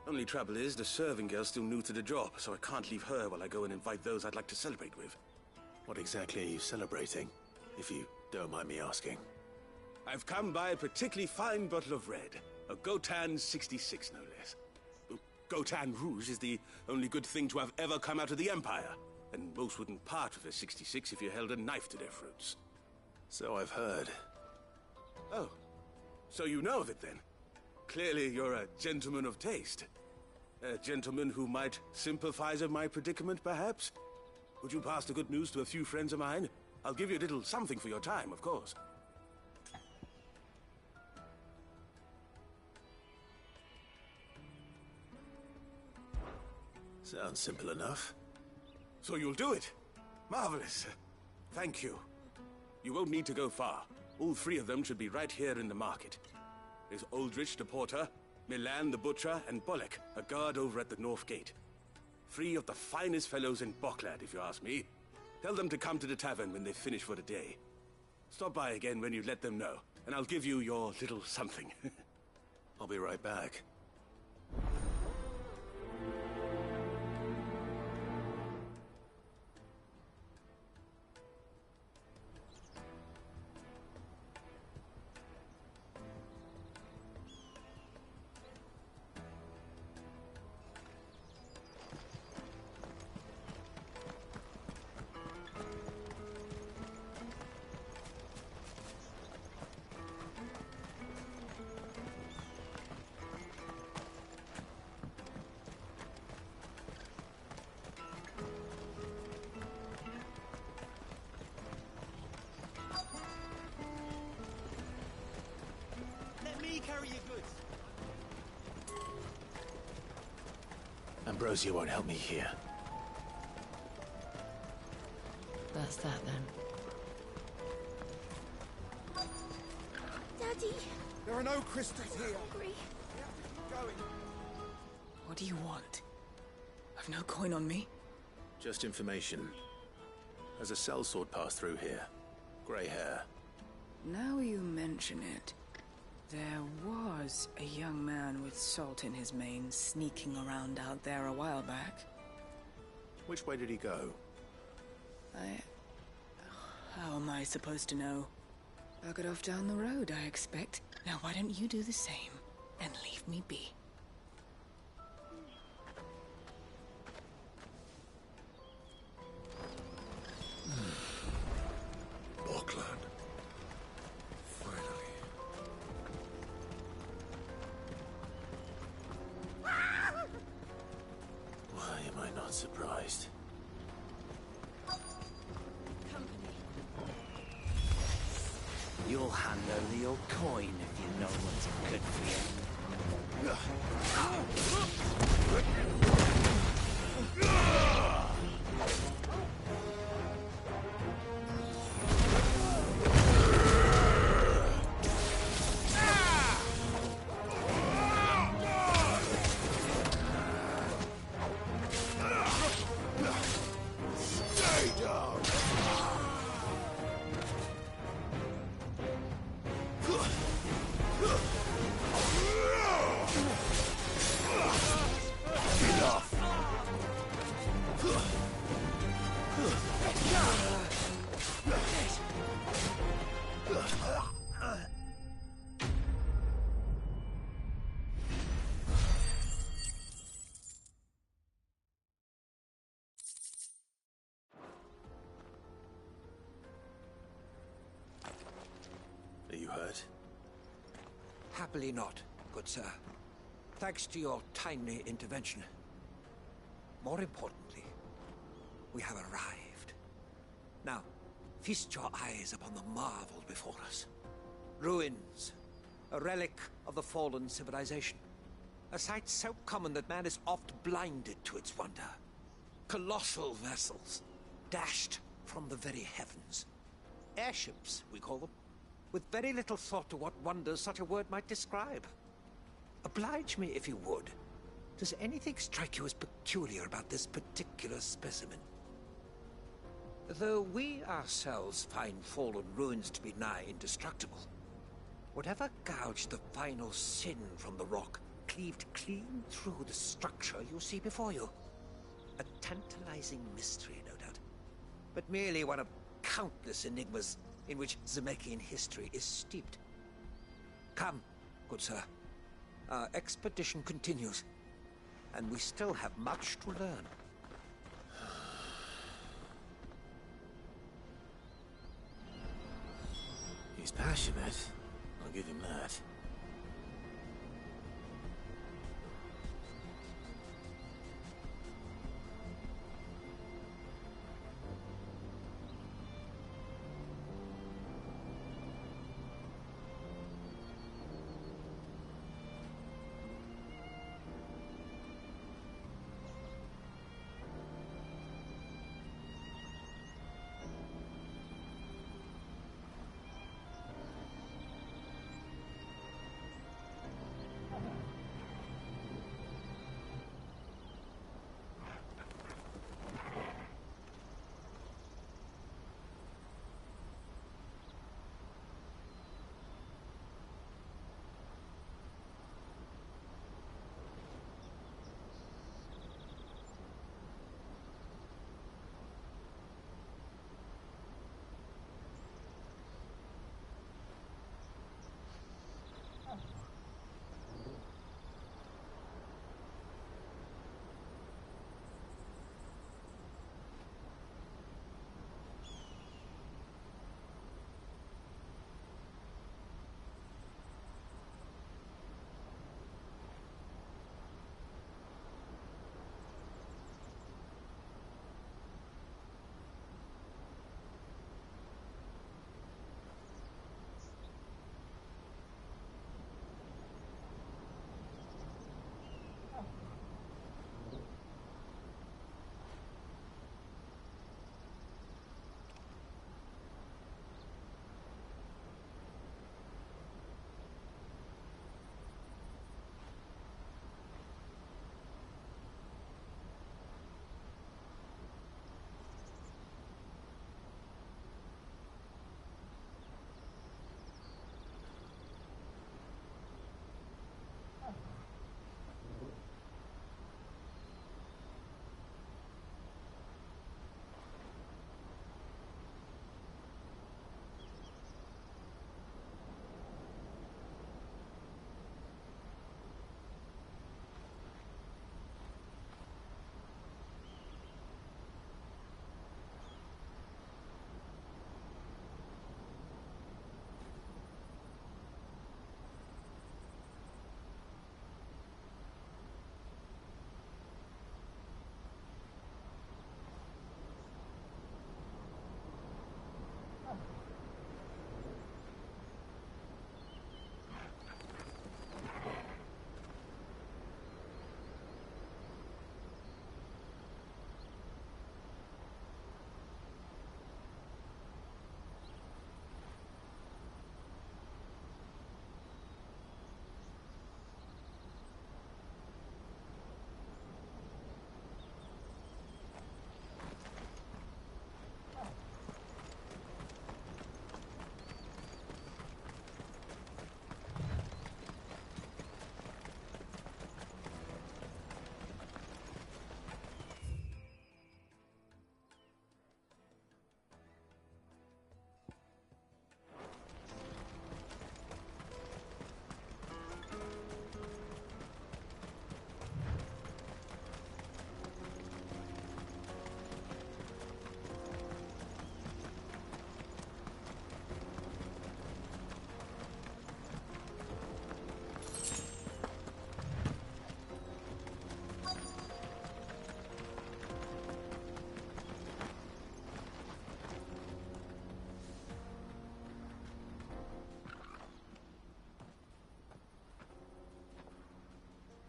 Only trouble is, the serving girl's still new to the job, so I can't leave her while I go and invite those I'd like to celebrate with. What exactly are you celebrating, if you don't mind me asking? I've come by a particularly fine bottle of red. A Gotan 66, no less. Gotan Rouge is the only good thing to have ever come out of the Empire. And most wouldn't part with a 66 if you held a knife to their throats. So I've heard. Oh. So you know of it, then? Clearly you're a gentleman of taste. A gentleman who might sympathize with my predicament, perhaps? Would you pass the good news to a few friends of mine? I'll give you a little something for your time, of course. Sounds simple enough. So you'll do it? Marvelous. Thank you. You won't need to go far. All three of them should be right here in the market. There's Aldrich the porter, Milan the butcher, and Bolek, a guard over at the north gate. Three of the finest fellows in Boklad, if you ask me. Tell them to come to the tavern when they've finished for the day. Stop by again when you let them know, and I'll give you your little something. I'll be right back. Carry your goods. Ambrosia won't help me here. That's that then. Daddy! There are no crystals here. Hungry. We have to keep going. What do you want? I've no coin on me. Just information. There's a sellsword passed through here. Grey hair. Now you mention it. There was a young man with salt in his mane sneaking around out there a while back. Which way did he go? How am I supposed to know? Buggered off down the road, I expect. Now why don't you do the same and leave me be? Boklad. Finally. Why am I not surprised? You'll hand over your coin if you know what's good for you. Stay down! Are you hurt? Happily not, good sir. Thanks to your timely intervention. More importantly, we have arrived. Now, feast your eyes upon the marvel before us. Ruins, a relic of the fallen civilization. A sight so common that man is oft blinded to its wonder. Colossal vessels, dashed from the very heavens. Airships, we call them, with very little thought to what wonders such a word might describe. Oblige me if you would. Does anything strike you as peculiar about this particular specimen? Though we ourselves find fallen ruins to be nigh indestructible, whatever gouged the final sin from the rock cleaved clean through the structure you see before you. A tantalizing mystery, no doubt, but merely one of countless enigmas in which Zemeckis history is steeped. Come, good sir. Our expedition continues, and we still have much to learn. He's passionate. I'll give him that.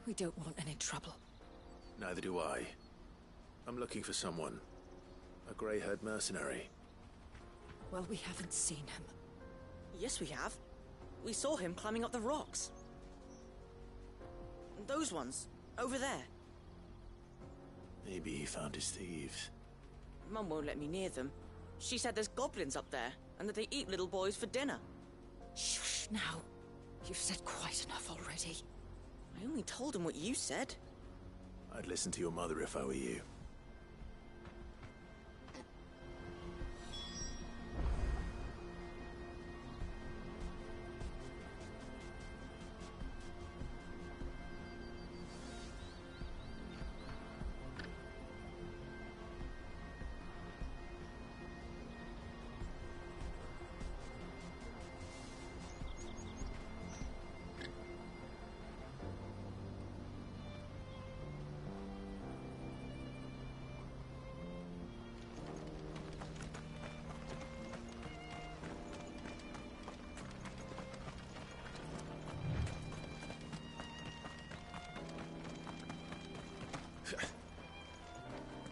We don't want any trouble. Neither do I. I'm looking for someone. A grey-haired mercenary. Well, we haven't seen him. Yes, we have. We saw him climbing up the rocks. Those ones, over there. Maybe he found his thieves. Mum won't let me near them. She said there's goblins up there, and that they eat little boys for dinner. Shush now. You've said quite enough already. I only told him what you said. I'd listen to your mother if I were you.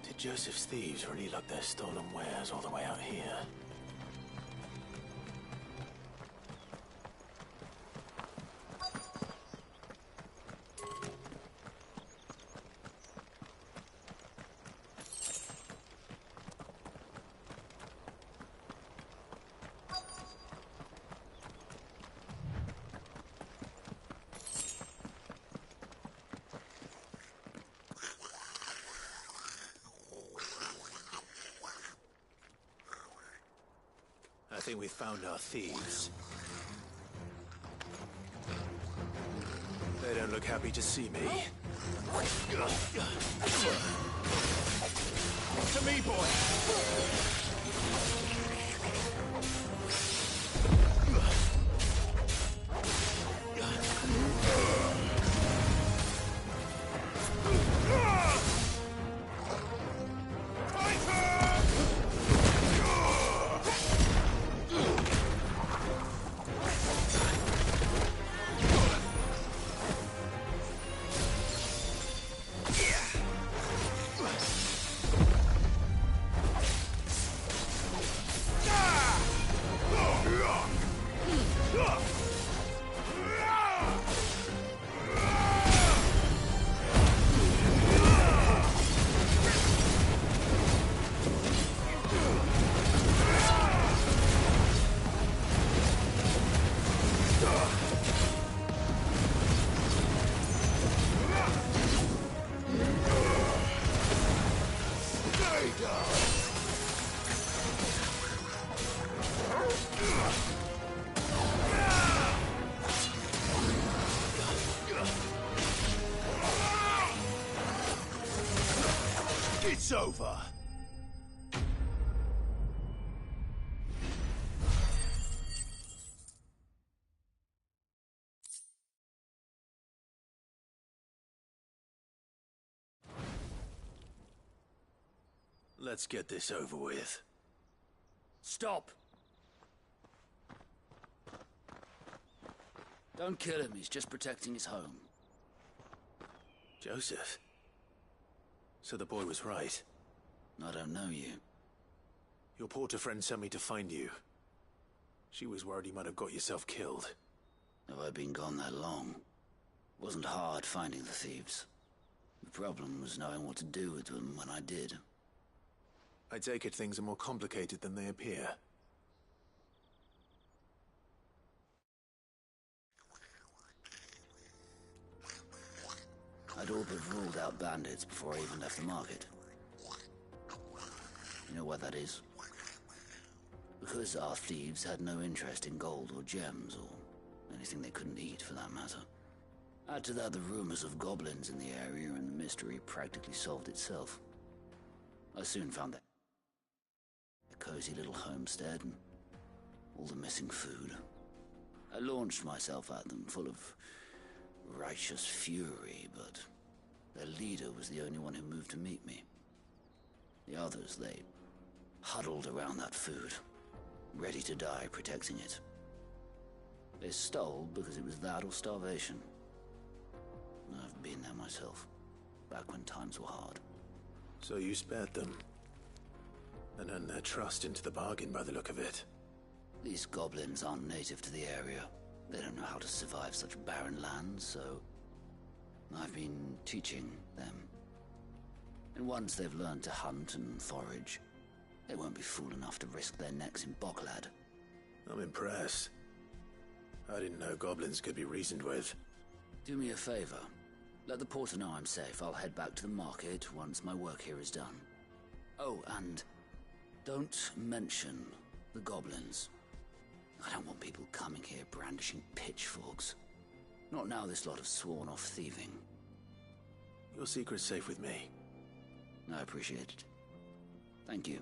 Did Joseph's thieves really lug their stolen wares all the way out here? I think we found our thieves. They don't look happy to see me. To me, boy! It's over. Let's get this over with. Stop! Don't kill him, he's just protecting his home. Joseph? So the boy was right. I don't know you. Your porter friend sent me to find you. She was worried you might have got yourself killed. Have I been gone that long? Wasn't hard finding the thieves. The problem was knowing what to do with them when I did. I take it things are more complicated than they appear. I'd all but ruled out bandits before I even left the market. You know why that is? Because our thieves had no interest in gold or gems, or anything they couldn't eat for that matter. Add to that the rumors of goblins in the area, and the mystery practically solved itself. I soon found that cozy little homestead and all the missing food. I launched myself at them, full of righteous fury, but their leader was the only one who moved to meet me. The others, they huddled around that food, ready to die protecting it. They stole because it was that or starvation. I've been there myself, back when times were hard. So you spared them, and earned their trust into the bargain by the look of it. These goblins aren't native to the area. They don't know how to survive such barren lands, so I've been teaching them. And once they've learned to hunt and forage, They won't be fool enough to risk their necks in Boklad. I'm impressed. I didn't know goblins could be reasoned with. Do me a favor. Let the porter know I'm safe. I'll head back to the market once my work here is done. Oh, and don't mention the goblins. I don't want people coming here brandishing pitchforks. Not now this lot have sworn off thieving. Your secret's safe with me. I appreciate it. Thank you.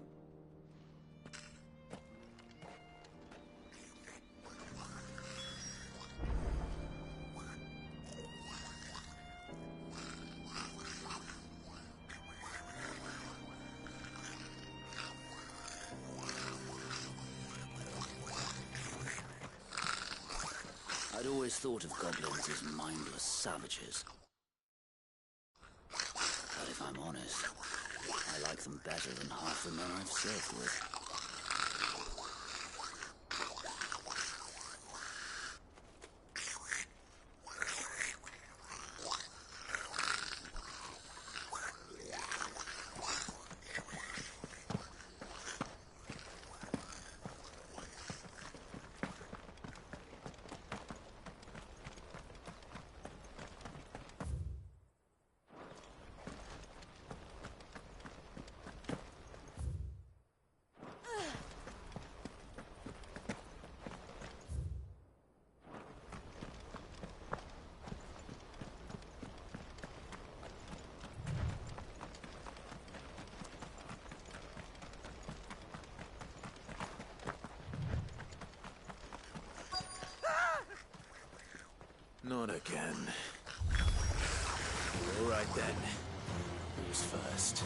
I'd always thought of goblins as mindless savages. But if I'm honest, I like them better than half the men I've served with. Not again. All right then. Who's first?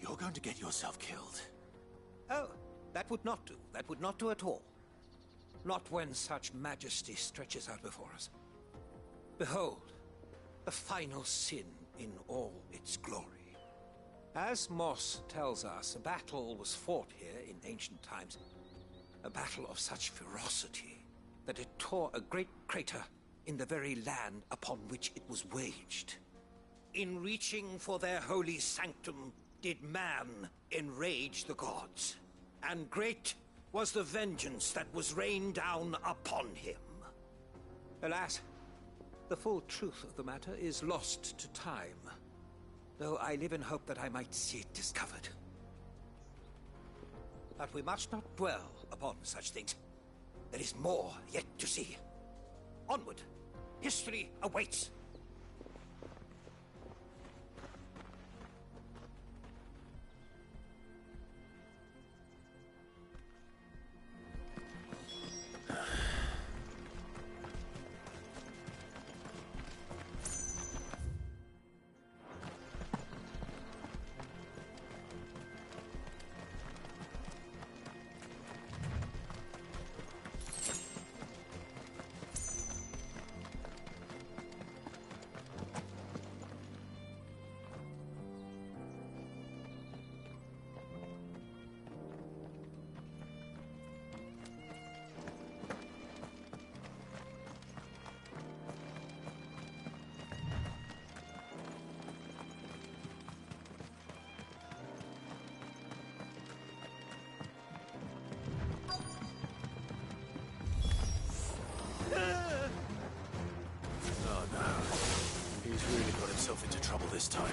You're going to get yourself killed. Oh, that would not do. That would not do at all. Not when such majesty stretches out before us. Behold, the final sin in all its glory. As Moss tells us, a battle was fought here in ancient times. A battle of such ferocity that it tore a great crater in the very land upon which it was waged. In reaching for their holy sanctum, did man enrage the gods, and great was the vengeance that was rained down upon him. Alas, the full truth of the matter is lost to time, though I live in hope that I might see it discovered. But we must not dwell upon such things. There is more yet to see. Onward! History awaits! yourself into trouble this time.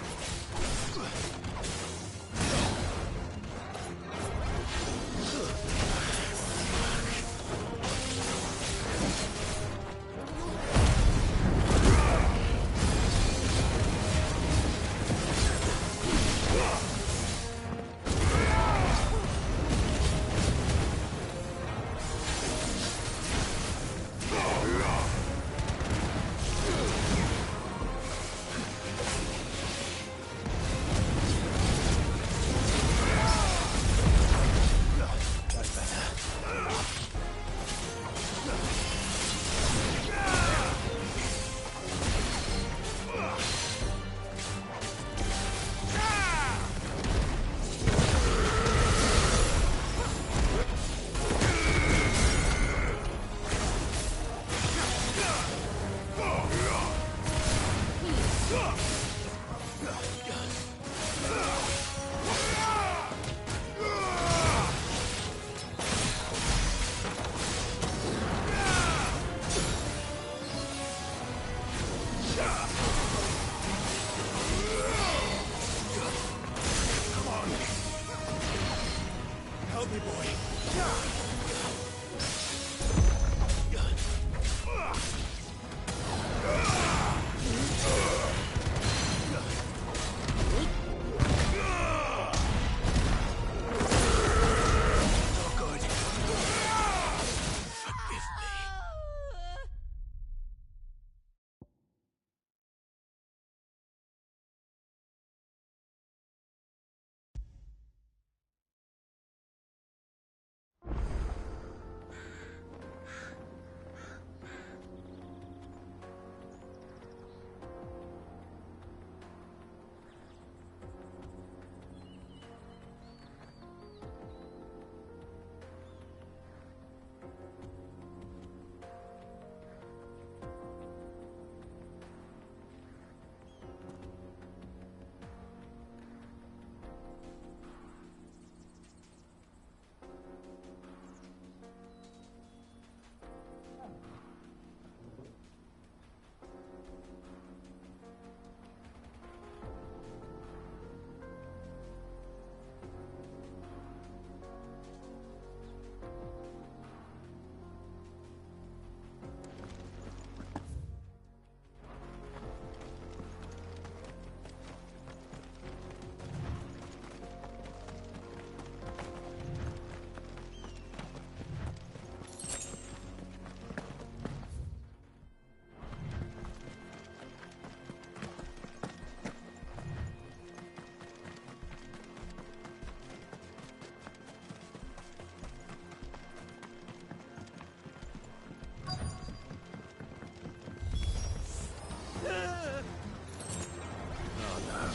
Oh no.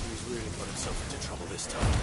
He's really got himself into trouble this time.